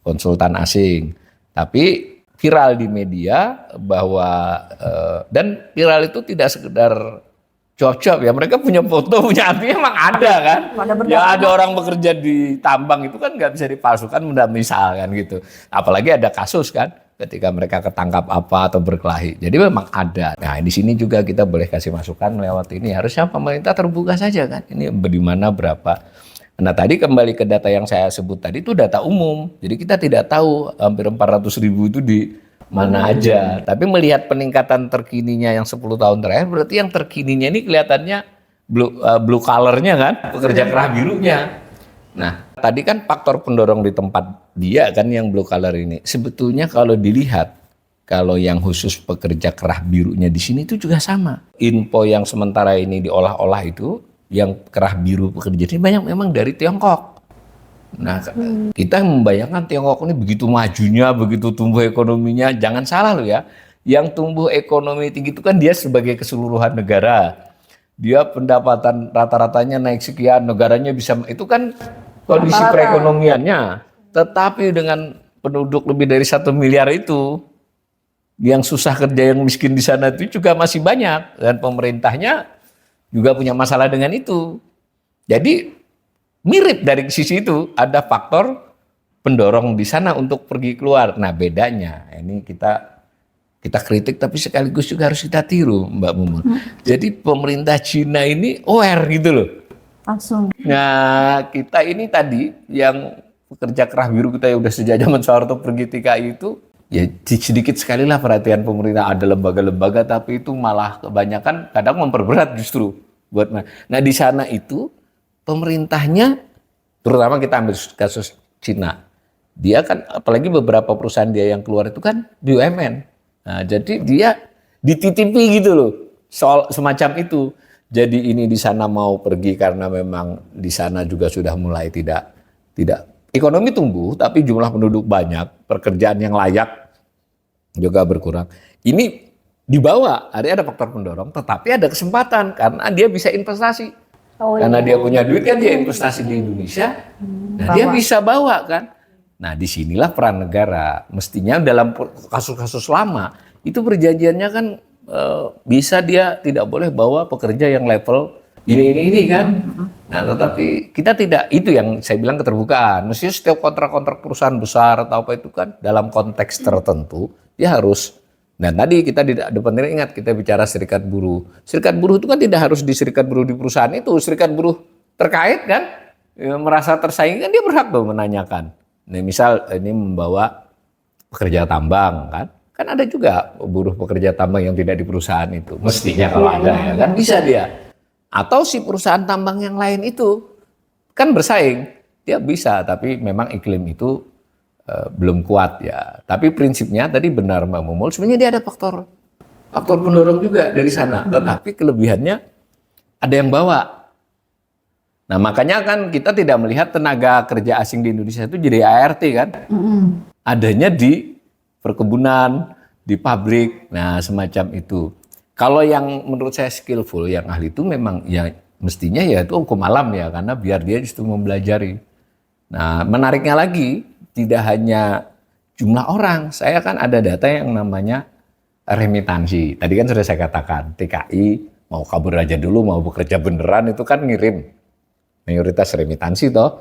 konsultan asing. Tapi viral di media bahwa dan viral itu tidak sekedar cuap-cuap ya, mereka punya foto, punya artinya emang ada kan. Ya ada orang bekerja di tambang itu kan nggak bisa dipalsukan, mudah misal kan gitu. Apalagi ada kasus kan ketika mereka ketangkap apa atau berkelahi. Jadi memang ada. Nah di sini juga kita boleh kasih masukan lewat ini. Harusnya pemerintah terbuka saja kan. Ini di mana berapa. Nah tadi kembali ke data yang saya sebut tadi itu data umum. Jadi kita tidak tahu hampir 400.000 itu di mana aja. Tapi melihat peningkatan terkininya yang 10 tahun terakhir, berarti yang terkininya ini kelihatannya blue color-nya kan, pekerja kerah birunya. Nah tadi kan faktor pendorong di tempat dia kan yang blue color ini. Sebetulnya kalau dilihat, kalau yang khusus pekerja kerah birunya di sini itu juga sama. Info yang sementara ini diolah-olah itu, yang kerah biru pekerja ini banyak memang dari Tiongkok. Nah, kita membayangkan Tiongkok ini begitu majunya, begitu tumbuh ekonominya. Jangan salah loh ya, yang tumbuh ekonomi tinggi itu kan dia sebagai keseluruhan negara. Dia pendapatan rata-ratanya naik sekian, negaranya bisa, itu kan kondisi perekonomiannya. Tetapi dengan penduduk lebih dari 1 miliar itu, yang susah kerja, yang miskin di sana itu juga masih banyak. Dan pemerintahnya juga punya masalah dengan itu. Jadi mirip dari sisi itu, ada faktor pendorong di sana untuk pergi keluar. Nah bedanya, ini kita kritik tapi sekaligus juga harus kita tiru Mbak Mumun. Jadi pemerintah Cina ini aware gitu loh. Langsung. Nah kita ini tadi yang pekerja kerah biru kita yang udah sejak zaman Soeharto pergi TKI itu, ya sedikit sekali lah perhatian pemerintah, ada lembaga-lembaga tapi itu malah kebanyakan kadang memperberat justru buat. Nah di sana itu pemerintahnya, terutama kita ambil kasus Cina, dia kan apalagi beberapa perusahaan dia yang keluar itu kan BUMN. Nah jadi dia dititipi gitu loh soal semacam itu. Jadi ini di sana mau pergi karena memang di sana juga sudah mulai tidak ekonomi tumbuh tapi jumlah penduduk banyak, pekerjaan yang layak juga berkurang. Ini dibawa, ada faktor pendorong, tetapi ada kesempatan karena dia bisa investasi. Karena dia punya duit kan, dia investasi di Indonesia, nah dia bisa bawa kan. Nah disinilah peran negara. Mestinya dalam kasus-kasus lama itu perjanjiannya kan bisa dia tidak boleh bawa pekerja yang level ini kan. Nah tetapi kita tidak, itu yang saya bilang keterbukaan. Mestinya setiap kontrak-kontrak perusahaan besar atau apa itu kan dalam konteks tertentu dia harus. Nah tadi kita tidak penting ingat, kita bicara serikat buruh. Serikat buruh itu kan tidak harus di serikat buruh di perusahaan itu. Serikat buruh terkait kan, merasa tersaingi kan dia berhak tuh menanyakan. Nah misal ini membawa pekerja tambang kan ada juga buruh pekerja tambang yang tidak di perusahaan itu. Mestinya kalau ada ya kan bisa dia. Atau si perusahaan tambang yang lain itu kan bersaing, dia bisa, tapi memang iklim itu belum kuat ya. Tapi prinsipnya tadi benar Mbak Mumul, sebenarnya dia ada faktor pendorong juga dari sana. Tetapi kelebihannya ada yang bawa. Nah makanya kan kita tidak melihat tenaga kerja asing di Indonesia itu jadi ART kan. Adanya di perkebunan, di pabrik, nah semacam itu. Kalau yang menurut saya skillful, yang ahli itu memang ya mestinya ya itu hukum alam ya, karena biar dia justru mempelajari. Nah menariknya lagi, tidak hanya jumlah orang, saya kan ada data yang namanya remitansi. Tadi kan sudah saya katakan, TKI mau kabur aja dulu, mau bekerja beneran itu kan ngirim. Mayoritas remitansi toh.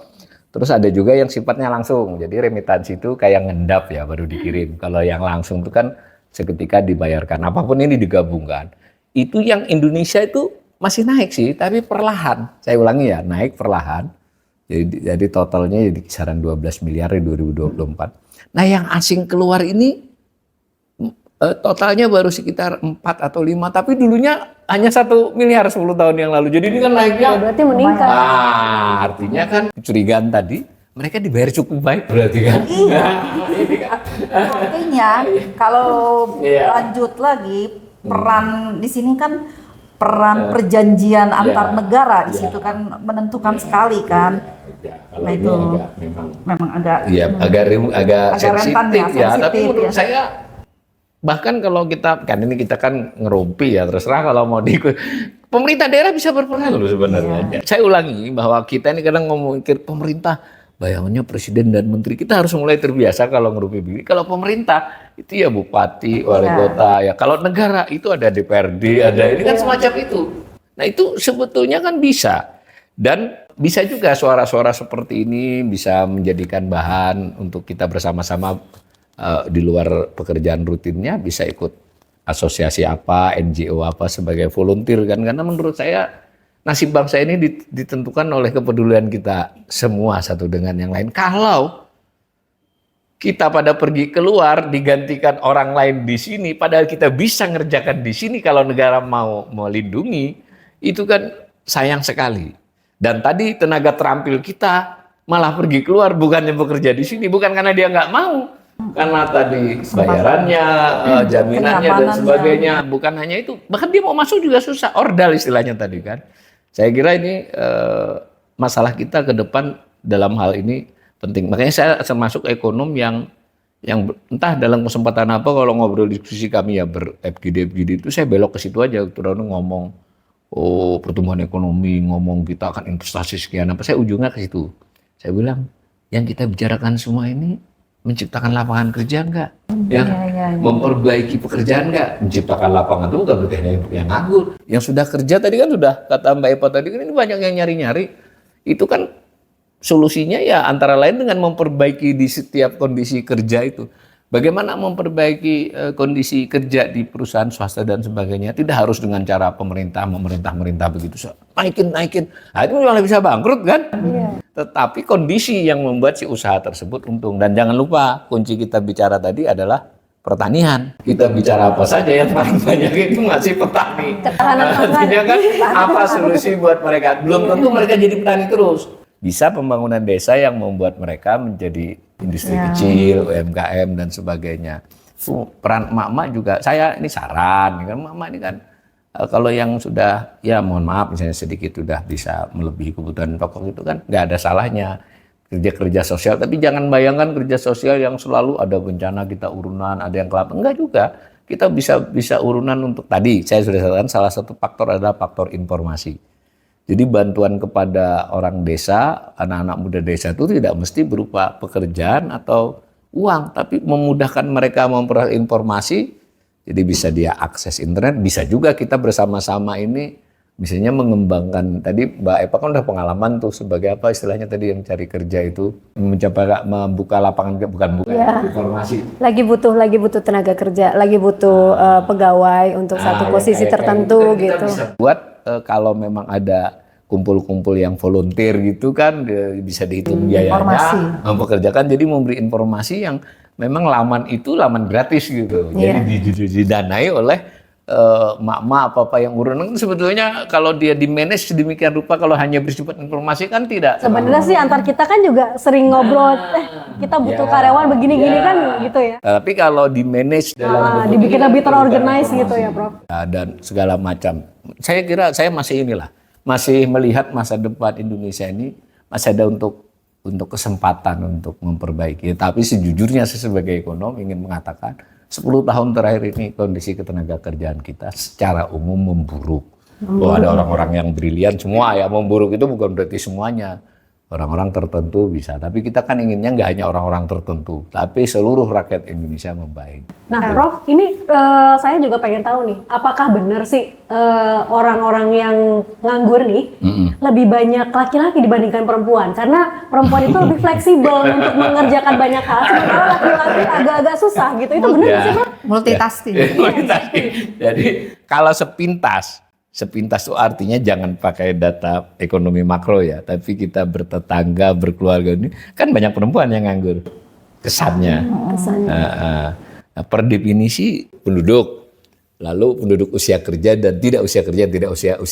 Terus ada juga yang sifatnya langsung, jadi remitansi itu kayak ngendap ya baru dikirim. Kalau yang langsung itu kan seketika dibayarkan, apapun ini digabungkan. Itu yang Indonesia itu masih naik sih, tapi perlahan. Saya ulangi ya, naik perlahan. Jadi totalnya di kisaran 12 miliar di 2024. Nah yang asing keluar ini totalnya baru sekitar 4 atau 5, tapi dulunya hanya 1 miliar 10 tahun yang lalu. Jadi ini kan naiknya. Berarti meningkat. Artinya kan kecurigaan tadi, mereka dibayar cukup baik berarti kan. Iya. Artinya kalau lanjut lagi, peran di sini kan peran perjanjian antar negara di situ kan menentukan sekali kan. Nah itu memang agak sensitif ya. Tapi menurut saya Bahkan kalau kita kan ngerumpi ya, terserah kalau mau pemerintah daerah bisa berperan loh sebenarnya. Saya ulangi bahwa kita ini kadang ngomong pemerintah, bayangannya presiden dan menteri, kita harus mulai terbiasa kalau ngerumpi begini. Kalau pemerintah itu ya bupati, wali kota ya. Kalau negara itu ada DPRD, ada ini kan semacam itu. Nah itu sebetulnya kan bisa. Dan bisa juga suara-suara seperti ini bisa menjadikan bahan untuk kita bersama-sama di luar pekerjaan rutinnya bisa ikut asosiasi apa, NGO apa sebagai volunteer kan. Karena menurut saya nasib bangsa ini ditentukan oleh kepedulian kita semua satu dengan yang lain. Kalau kita pada pergi keluar digantikan orang lain di sini, padahal kita bisa ngerjakan di sini kalau negara mau melindungi, itu kan sayang sekali. Dan tadi tenaga terampil kita malah pergi keluar bukannya bekerja di sini, bukan karena dia nggak mau, karena tadi bayarannya, jaminannya dan sebagainya, bukan hanya itu, bahkan dia mau masuk juga susah, ordal istilahnya tadi kan. Saya kira ini masalah kita ke depan dalam hal ini penting. Makanya saya termasuk ekonom yang entah dalam kesempatan apa kalau ngobrol diskusi kami ya ber-FGD itu saya belok ke situ aja, terus ngomong pertumbuhan ekonomi, ngomong kita akan investasi sekian apa, saya ujungnya ke situ. Saya bilang yang kita bicarakan semua ini menciptakan lapangan kerja enggak? Memperbaiki pekerjaan enggak? Menciptakan lapangan itu bukan berarti hanya yang nganggur. Yang sudah kerja tadi kan sudah kata Mbak Eva tadi kan ini banyak yang nyari-nyari. Itu kan solusinya ya antara lain dengan memperbaiki di setiap kondisi kerja itu. Bagaimana memperbaiki kondisi kerja di perusahaan swasta dan sebagainya. Tidak harus dengan cara pemerintah begitu. Naikin. Nah, itu malah bisa bangkrut kan? Tetapi kondisi yang membuat si usaha tersebut untung. Dan jangan lupa kunci kita bicara tadi adalah pertanian. Kita bicara apa saja yang paling banyak itu masih petani. Artinya kan apa solusi buat mereka? Belum tentu mereka jadi petani terus. Bisa pembangunan desa yang membuat mereka menjadi industri kecil, UMKM dan sebagainya. Peran emak-emak juga, saya ini saran, kan emak-emak ini kan kalau yang sudah, ya mohon maaf misalnya sedikit sudah bisa melebihi kebutuhan pokok itu kan nggak ada salahnya kerja sosial. Tapi jangan bayangkan kerja sosial yang selalu ada bencana kita urunan, ada yang kelapa. Enggak juga. Kita bisa urunan untuk tadi saya sudah katakan salah satu faktor adalah faktor informasi. Jadi bantuan kepada orang desa, anak-anak muda desa itu tidak mesti berupa pekerjaan atau uang, tapi memudahkan mereka memperoleh informasi. Jadi bisa dia akses internet, bisa juga kita bersama-sama ini misalnya mengembangkan, tadi Mbak Eva kan udah pengalaman tuh sebagai apa istilahnya tadi yang cari kerja itu, membuka lapangan, bukan informasi. Lagi butuh tenaga kerja, lagi butuh pegawai untuk satu posisi tertentu gitu. Kita bisa buat kalau memang ada kumpul-kumpul yang volunteer gitu kan bisa dihitung biayanya, mempekerjakan, jadi memberi informasi yang memang laman itu laman gratis gitu. Jadi didanai oleh mak-mak apa-apa yang urunan. Sebetulnya kalau dia di-manage sedemikian rupa, kalau hanya bersifat informasi kan tidak. Sebenarnya sih antar kita kan juga sering ngobrol, kita butuh karyawan begini-gini kan gitu ya. Tapi kalau di-manage dibikin lebih terorganize gitu ya, Prof. Dan segala macam. Saya kira saya masih melihat masa depan Indonesia ini masih ada untuk kesempatan untuk memperbaiki. Tapi sejujurnya saya sebagai ekonom ingin mengatakan 10 tahun terakhir ini kondisi ketenaga kerjaan kita secara umum memburuk. Ada orang-orang yang brilian semua ya, memburuk itu bukan berarti semuanya. Orang-orang tertentu bisa, tapi kita kan inginnya nggak hanya orang-orang tertentu, tapi seluruh rakyat Indonesia membaik. Nah, Prof, ini saya juga pengen tahu nih, apakah benar sih orang-orang yang nganggur nih lebih banyak laki-laki dibandingkan perempuan? Karena perempuan itu lebih fleksibel untuk mengerjakan banyak hal, sementara laki-laki agak-agak susah gitu. Itu benar nggak sih, Prof? Multitasking. Jadi kalau sepintas itu artinya jangan pakai data ekonomi makro ya, tapi kita bertetangga, berkeluarga ini kan banyak perempuan yang nganggur kesannya. Nah, per definisi penduduk, lalu penduduk usia kerja dan tidak usia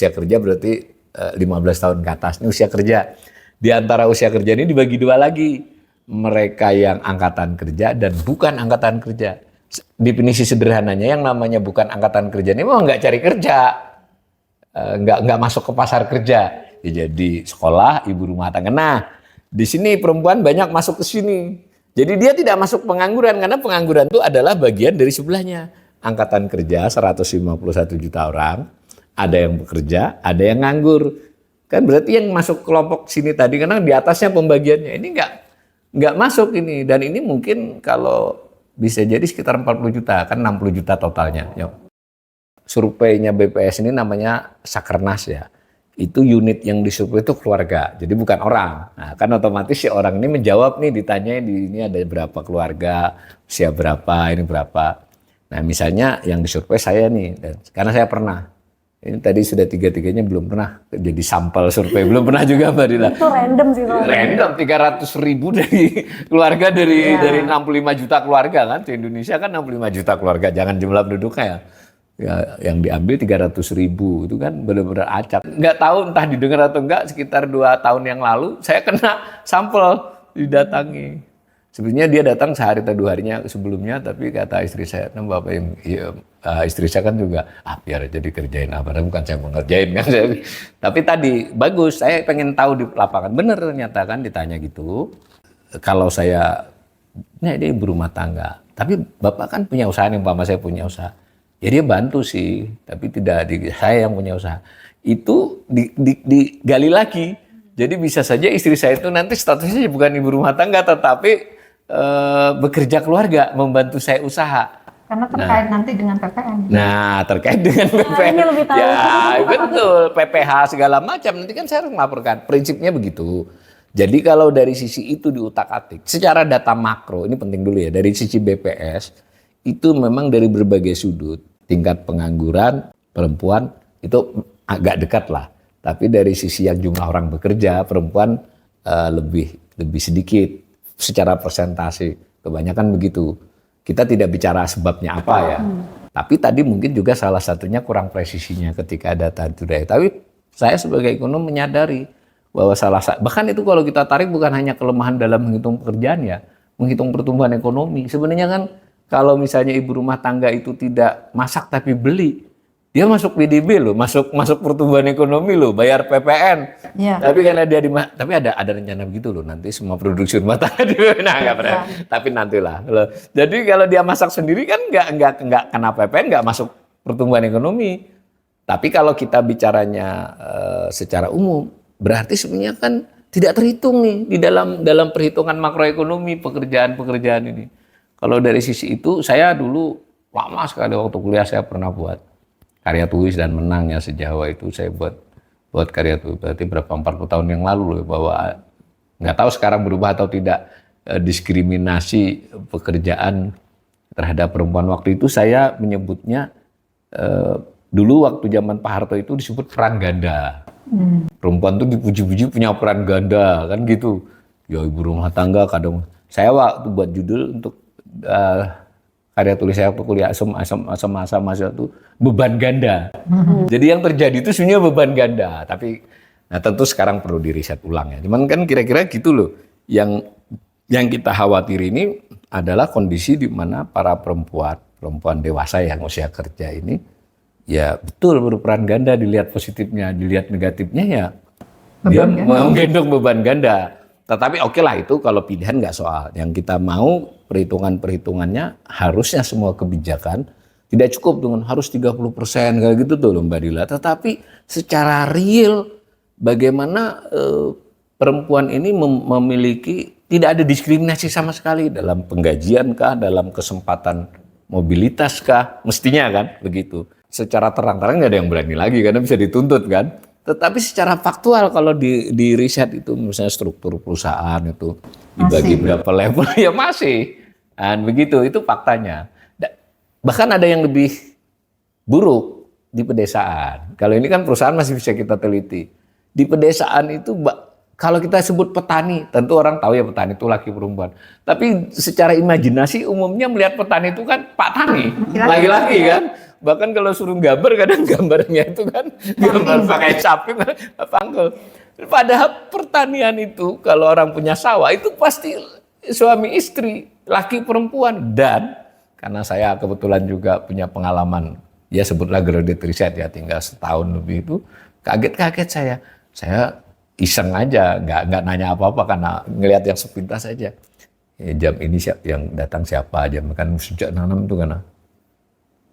kerja berarti 15 tahun ke atas. Ini usia kerja. Di antara usia kerja ini dibagi dua lagi, mereka yang angkatan kerja dan bukan angkatan kerja. Definisi sederhananya yang namanya bukan angkatan kerja ini memang nggak cari kerja. Nggak masuk ke pasar kerja, jadi sekolah, ibu rumah tangga. Nah, di sini perempuan banyak masuk ke sini. Jadi dia tidak masuk pengangguran karena pengangguran itu adalah bagian dari sebelahnya. angkatan kerja 151 juta orang, ada yang bekerja, ada yang nganggur. Kan berarti yang masuk kelompok sini tadi karena di atasnya pembagiannya ini nggak masuk ini, dan ini mungkin kalau bisa jadi sekitar 40 juta, kan 60 juta totalnya. Surveinya BPS ini namanya Sakernas ya. Itu unit yang disurvei itu keluarga, jadi bukan orang. Nah, kan otomatis si orang ini menjawab nih, ditanyain di ini ada berapa keluarga, usia berapa, ini berapa. Nah misalnya yang disurvei saya nih, karena saya pernah. Ini tadi sudah tiga-tiganya belum pernah jadi sampel survei, belum pernah juga Mbak Dila. Itu random sih. Random 300.000 dari keluarga dari 65 juta keluarga kan, di Indonesia kan 65 juta keluarga, jangan jumlah penduduknya ya. Ya, yang diambil 300.000 itu kan benar-benar acak. Nggak tahu entah didengar atau enggak, sekitar 2 tahun yang lalu saya kena sampel didatangi. Sebenarnya dia datang sehari atau 2 harinya sebelumnya, tapi kata istri saya, nah Bapak yang istri saya kan juga, biar aja dikerjain apa, bukan saya mau ngerjain kan. Tapi tadi bagus, saya pengen tahu di lapangan, bener ternyata kan ditanya gitu. Kalau saya, ini ibu rumah tangga, tapi Bapak kan punya usaha nih, umpama saya punya usaha. Ya dia bantu sih, tapi tidak saya yang punya usaha. Itu digali lagi. Jadi bisa saja istri saya itu nanti statusnya bukan ibu rumah tangga, tetapi bekerja keluarga, membantu saya usaha. Karena terkait nanti dengan PPN. Nah, terkait dengan PPN. Ini lebih tahu. Ya, betul. PPH segala macam. Nanti kan saya harus melaporkan. Prinsipnya begitu. Jadi kalau dari sisi itu diutak-atik, secara data makro, ini penting dulu ya, dari sisi BPS, itu memang dari berbagai sudut. Tingkat pengangguran, perempuan, itu agak dekat lah. Tapi dari sisi yang jumlah orang bekerja, perempuan lebih sedikit. Secara persentase, kebanyakan begitu. Kita tidak bicara sebabnya apa ya. Tapi tadi mungkin juga salah satunya kurang presisinya ketika data itu. Tapi saya sebagai ekonom menyadari bahwa bahkan itu kalau kita tarik bukan hanya kelemahan dalam menghitung pekerjaan ya, menghitung pertumbuhan ekonomi. Sebenarnya kan kalau misalnya ibu rumah tangga itu tidak masak tapi beli, dia masuk PDB loh, masuk pertumbuhan ekonomi loh, bayar PPN. Ya. Tapi karena dia tapi ada rencana begitu loh, nanti semua produksi rumah tangga nggak pernah. Tapi nantilah. Jadi kalau dia masak sendiri kan nggak kena PPN, nggak masuk pertumbuhan ekonomi. Tapi kalau kita bicaranya secara umum, berarti sebenarnya kan tidak terhitung nih di dalam perhitungan makroekonomi pekerjaan ini. Kalau dari sisi itu, saya dulu lama sekali waktu kuliah saya pernah buat karya tulis dan menang ya sejawa itu saya buat karya tulis berarti berapa 40 tahun yang lalu loh, bahwa nggak tahu sekarang berubah atau tidak diskriminasi pekerjaan terhadap perempuan. Waktu itu saya menyebutnya dulu waktu zaman Pak Harto itu disebut peran ganda. Perempuan tuh dipuji-puji punya peran ganda kan gitu. Ya ibu rumah tangga kadang saya waktu buat judul untuk karya tulis saya waktu kuliah sama itu beban ganda. Jadi yang terjadi itu sebenarnya beban ganda. Tapi tentu sekarang perlu diriset ulang ya. Cuman kan kira-kira gitu loh. Yang kita khawatir ini adalah kondisi di mana para perempuan dewasa yang usia kerja ini ya betul berperan ganda, dilihat positifnya, dilihat negatifnya ya dia menggendong beban ganda. Tetapi oke lah itu kalau pilihan nggak soal. Yang kita mau perhitungannya harusnya semua kebijakan tidak cukup dengan harus 30% kayak gitu tuh loh Mbak Dila. Tetapi secara real bagaimana perempuan ini memiliki tidak ada diskriminasi sama sekali dalam penggajian kah, dalam kesempatan mobilitas kah, mestinya kan begitu. Secara terang-terang nggak ada yang berani lagi karena bisa dituntut kan. Tetapi secara faktual kalau di riset itu misalnya struktur perusahaan itu dibagi berapa level ya masih. Dan begitu itu faktanya. Bahkan ada yang lebih buruk di pedesaan. Kalau ini kan perusahaan masih bisa kita teliti. Di pedesaan itu kalau kita sebut petani, tentu orang tahu ya petani itu laki perempuan. Tapi secara imajinasi umumnya melihat petani itu kan Pak Tani, laki-laki kan. Bahkan kalau suruh gambar kadang gambarnya itu kan gambar pakai sapi, pangkel. Padahal pertanian itu kalau orang punya sawah itu pasti suami istri, laki perempuan. Dan karena saya kebetulan juga punya pengalaman, ya sebutlah graduate riset ya tinggal setahun lebih itu, kaget-kaget saya iseng aja, nggak nanya apa-apa karena ngelihat yang sepintas aja. Jam ini yang datang siapa aja, kan sejak nanam itu karena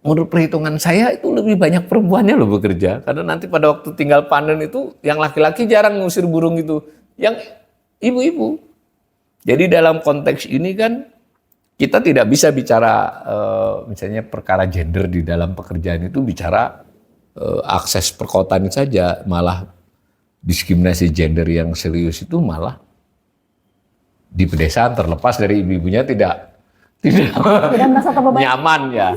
menurut perhitungan saya itu lebih banyak perempuannya loh bekerja. Karena nanti pada waktu tinggal panen itu yang laki-laki jarang ngusir burung itu. Yang ibu-ibu. Jadi dalam konteks ini kan kita tidak bisa bicara misalnya perkara gender di dalam pekerjaan itu bicara akses perkotaan saja. Malah diskriminasi gender yang serius itu malah di pedesaan terlepas dari ibu-ibunya tidak merasa terbebani. nyaman ya.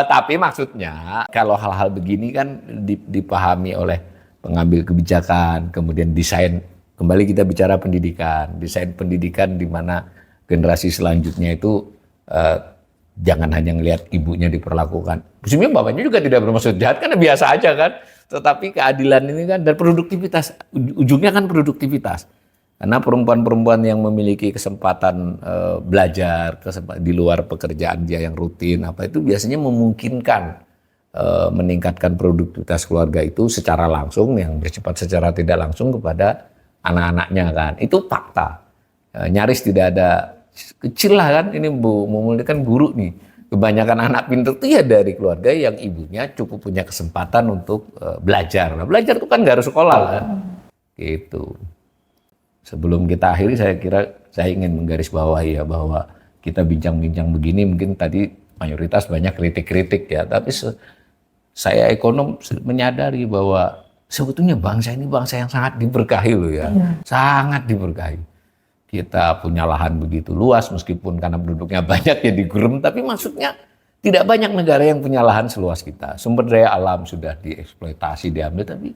Tapi maksudnya kalau hal-hal begini kan dipahami oleh pengambil kebijakan, kemudian desain, kembali kita bicara pendidikan, desain pendidikan di mana generasi selanjutnya itu jangan hanya ngelihat ibunya diperlakukan. Sebenarnya bapaknya juga tidak bermaksud jahat, kan biasa aja kan. Tetapi keadilan ini kan dan produktivitas, ujungnya kan produktivitas. Karena perempuan-perempuan yang memiliki kesempatan belajar di luar pekerjaan dia yang rutin itu biasanya memungkinkan meningkatkan produktivitas keluarga itu secara langsung, yang bersifat secara tidak langsung kepada anak-anaknya kan. Itu fakta. Nyaris tidak ada, kecil lah kan, ini Bu Mumul kan guru nih. Kebanyakan anak pintar itu ya dari keluarga yang ibunya cukup punya kesempatan untuk belajar. Nah, belajar itu kan nggak harus sekolah kan. Gitu. Sebelum kita akhiri, saya kira saya ingin menggarisbawahi ya bahwa kita bincang-bincang begini mungkin tadi mayoritas banyak kritik-kritik ya, tapi saya ekonom menyadari bahwa sebetulnya bangsa ini bangsa yang sangat diberkahi loh ya, sangat diberkahi. Kita punya lahan begitu luas meskipun karena penduduknya banyak ya digurem, tapi maksudnya tidak banyak negara yang punya lahan seluas kita. Sumber daya alam sudah dieksploitasi, diambil, tapi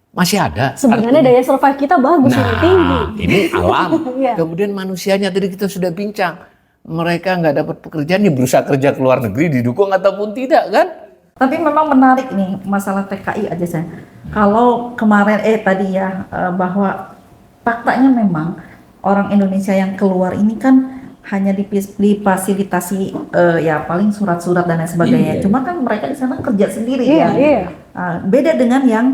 masih ada. Sebenarnya daya survive kita bagus, tinggi. Ini alam. Kemudian manusianya tadi kita sudah bincang. Mereka nggak dapat pekerjaan, nih berusaha kerja ke luar negeri, didukung ataupun tidak kan? Tapi memang menarik nih masalah TKI aja saya. Kalau kemarin tadi ya bahwa faktanya memang orang Indonesia yang keluar ini kan hanya difasilitasi ya paling surat-surat dan lain sebagainya. Cuma kan mereka di sana kerja sendiri ya. Beda dengan yang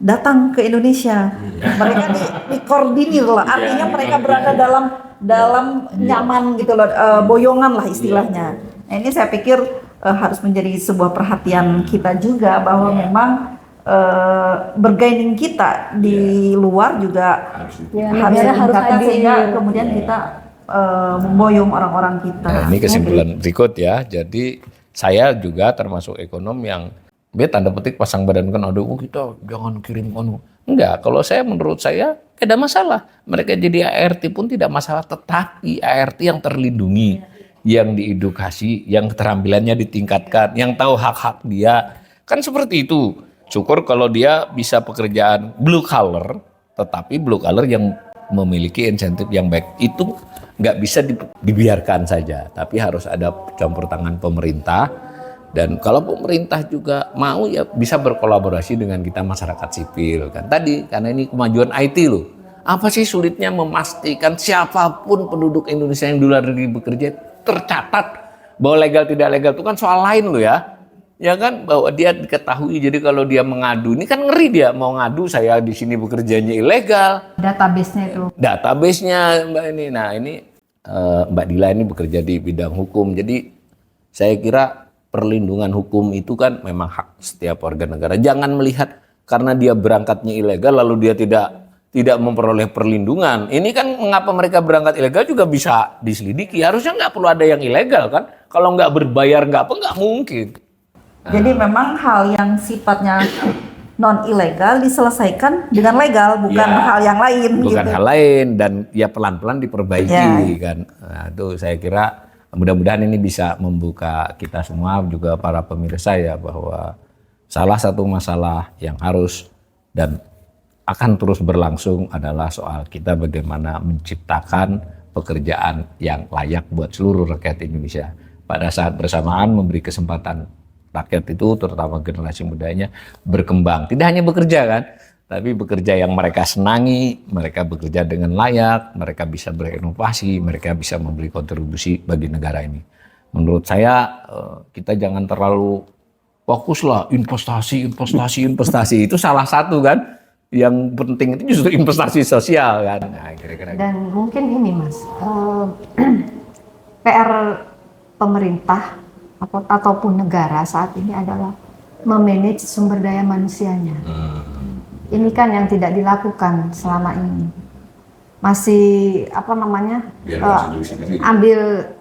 datang ke Indonesia, mereka dikoordinir lah, artinya mereka berada dalam nyaman gitu loh, boyongan lah istilahnya. Nah, ini saya pikir harus menjadi sebuah perhatian kita juga bahwa memang bergaining kita di luar juga harus ditingkatkan sehingga kemudian kita memboyong orang-orang kita. Nah, ini kesimpulan berikut ya. Jadi saya juga termasuk ekonom yang tanda petik pasang badan kan, aduh kita jangan kirim kono. Enggak, kalau saya menurut saya tidak ada masalah. Mereka jadi ART pun tidak masalah, tetapi ART yang terlindungi, yang diedukasi, yang keterampilannya ditingkatkan, yang tahu hak-hak dia. Kan seperti itu. Syukur kalau dia bisa pekerjaan blue collar, tetapi blue collar yang memiliki insentif yang baik. Itu nggak bisa dibiarkan saja, tapi harus ada campur tangan pemerintah. Dan kalau pemerintah juga mau ya bisa berkolaborasi dengan kita masyarakat sipil kan. Tadi karena ini kemajuan IT loh. Apa sih sulitnya memastikan siapapun penduduk Indonesia yang di luar negeri bekerja tercatat, bahwa legal tidak legal itu kan soal lain loh ya. Ya kan, bahwa dia diketahui. Jadi kalau dia mengadu, ini kan ngeri dia mau ngadu saya di sini bekerjanya ilegal. Database-nya itu. Database-nya Mbak ini. Nah, ini Mbak Dila ini bekerja di bidang hukum. Jadi saya kira perlindungan hukum itu kan memang hak setiap warga negara. Jangan melihat karena dia berangkatnya ilegal lalu dia tidak memperoleh perlindungan. Ini kan mengapa mereka berangkat ilegal juga bisa diselidiki. Harusnya nggak perlu ada yang ilegal kan. Kalau nggak berbayar nggak mungkin. Jadi memang hal yang sifatnya non ilegal diselesaikan dengan legal, bukan hal yang lain. Bukan gitu. hal lain dan ya pelan-pelan diperbaiki kan. Nah, itu saya kira mudah-mudahan ini bisa membuka kita semua juga para pemirsa ya bahwa salah satu masalah yang harus dan akan terus berlangsung adalah soal kita bagaimana menciptakan pekerjaan yang layak buat seluruh rakyat Indonesia. Pada saat bersamaan memberi kesempatan rakyat itu terutama generasi mudanya berkembang. Tidak hanya bekerja kan, tapi bekerja yang mereka senangi, mereka bekerja dengan layak, mereka bisa berinovasi, mereka bisa memberi kontribusi bagi negara ini. Menurut saya kita jangan terlalu fokuslah investasi itu salah satu kan. Yang penting itu justru investasi sosial kan. Nah, kira-kira. Dan mungkin ini Mas, PR pemerintah ataupun negara saat ini adalah memanage sumber daya manusianya. Ini kan yang tidak dilakukan selama ini. Masih ambil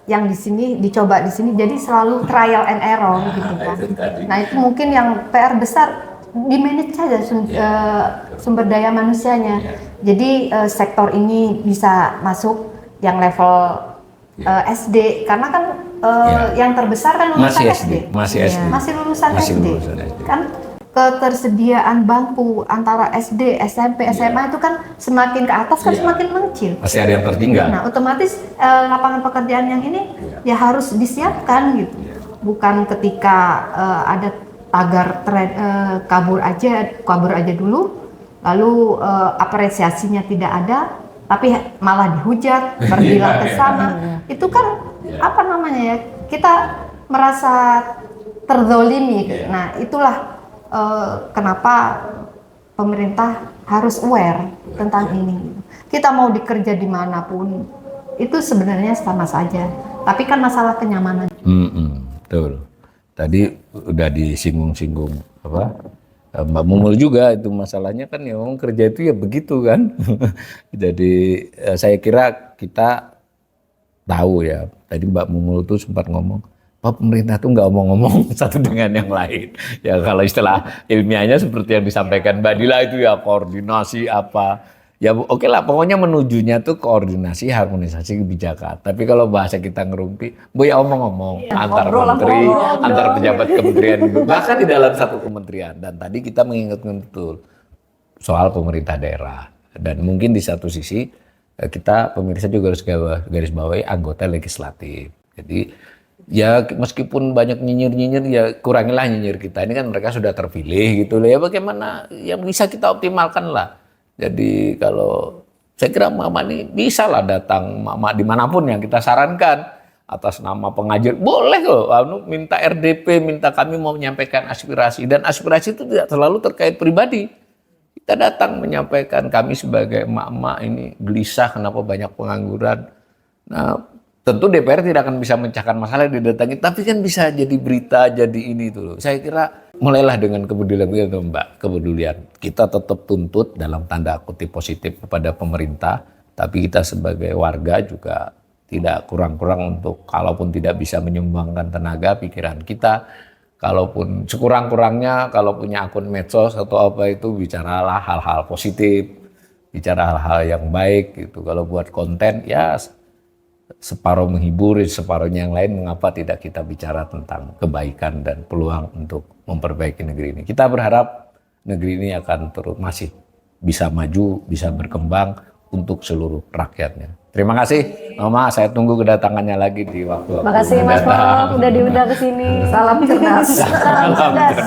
yang di sini, dicoba di sini, jadi selalu trial and error gitu kan. Nah itu mungkin yang PR besar, di manage saja sumber daya manusianya. Jadi sektor ini bisa masuk yang level SD, karena kan yang terbesar kan lulusan SD. Masih lulusan SD. Kan ketersediaan bangku antara SD, SMP, SMA itu kan semakin ke atas kan semakin mengecil. Masih ada yang tertinggal. Nah, otomatis lapangan pekerjaan yang ini ya harus disiapkan gitu. Bukan ketika ada tagar kabur aja dulu, lalu apresiasinya tidak ada, tapi malah dihujat, berbilang ke sana. Itu kan kita merasa terzolimi. Nah, itulah kenapa pemerintah harus aware tentang ini. Kita mau dikerja dimanapun, itu sebenarnya sama saja. Tapi kan masalah kenyamanan. Betul. Tadi udah disinggung-singgung Mbak Mumul juga, itu masalahnya kan ya memang kerja itu ya begitu kan. Jadi saya kira kita tahu ya. Tadi Mbak Mumul tuh sempat ngomong, Pak, pemerintah tuh nggak omong-omong satu dengan yang lain. Ya kalau istilah ilmiahnya seperti yang disampaikan Mbak Dila itu ya koordinasi apa. Ya oke lah, pokoknya menujunya tuh koordinasi, harmonisasi kebijakan. Tapi kalau bahasa kita ngerumpi, ya omong-omong antar menteri, antar pejabat kementerian, bahkan di dalam satu kementerian. Dan tadi kita mengingatkan betul soal pemerintah daerah. Dan mungkin di satu sisi kita pemirsa juga harus garis bawahi anggota legislatif. Jadi ya meskipun banyak nyinyir-nyinyir, ya kurangilah nyinyir kita. Ini kan mereka sudah terpilih gitu. Ya bagaimana yang bisa kita optimalkan lah. Jadi kalau saya kira Mama ini bisa lah datang Mama dimanapun yang kita sarankan atas nama pengajar. Boleh loh, minta RDP, minta kami mau menyampaikan aspirasi. Dan aspirasi itu tidak selalu terkait pribadi. Kita datang menyampaikan kami sebagai emak-emak ini gelisah kenapa banyak pengangguran. Nah, tentu DPR tidak akan bisa mencahkan masalah yang didatangi, tapi kan bisa jadi berita, jadi ini itu loh. Saya kira mulailah dengan kepedulian itu Mbak, kepedulian. Kita tetap tuntut dalam tanda kutip positif kepada pemerintah, tapi kita sebagai warga juga tidak kurang-kurang untuk kalaupun tidak bisa menyumbangkan tenaga, pikiran kita, kalaupun sekurang-kurangnya kalau punya akun medsos atau apa itu bicaralah hal-hal positif, bicara hal-hal yang baik gitu. Kalau buat konten ya separuh menghibur, separuhnya yang lain mengapa tidak kita bicara tentang kebaikan dan peluang untuk memperbaiki negeri ini. Kita berharap negeri ini akan terus masih bisa maju, bisa berkembang untuk seluruh rakyatnya. Terima kasih Mama, saya tunggu kedatangannya lagi di waktu. Terima kasih Mas Pop udah diundang ke sini. Salam cerdas. Salam cerdas.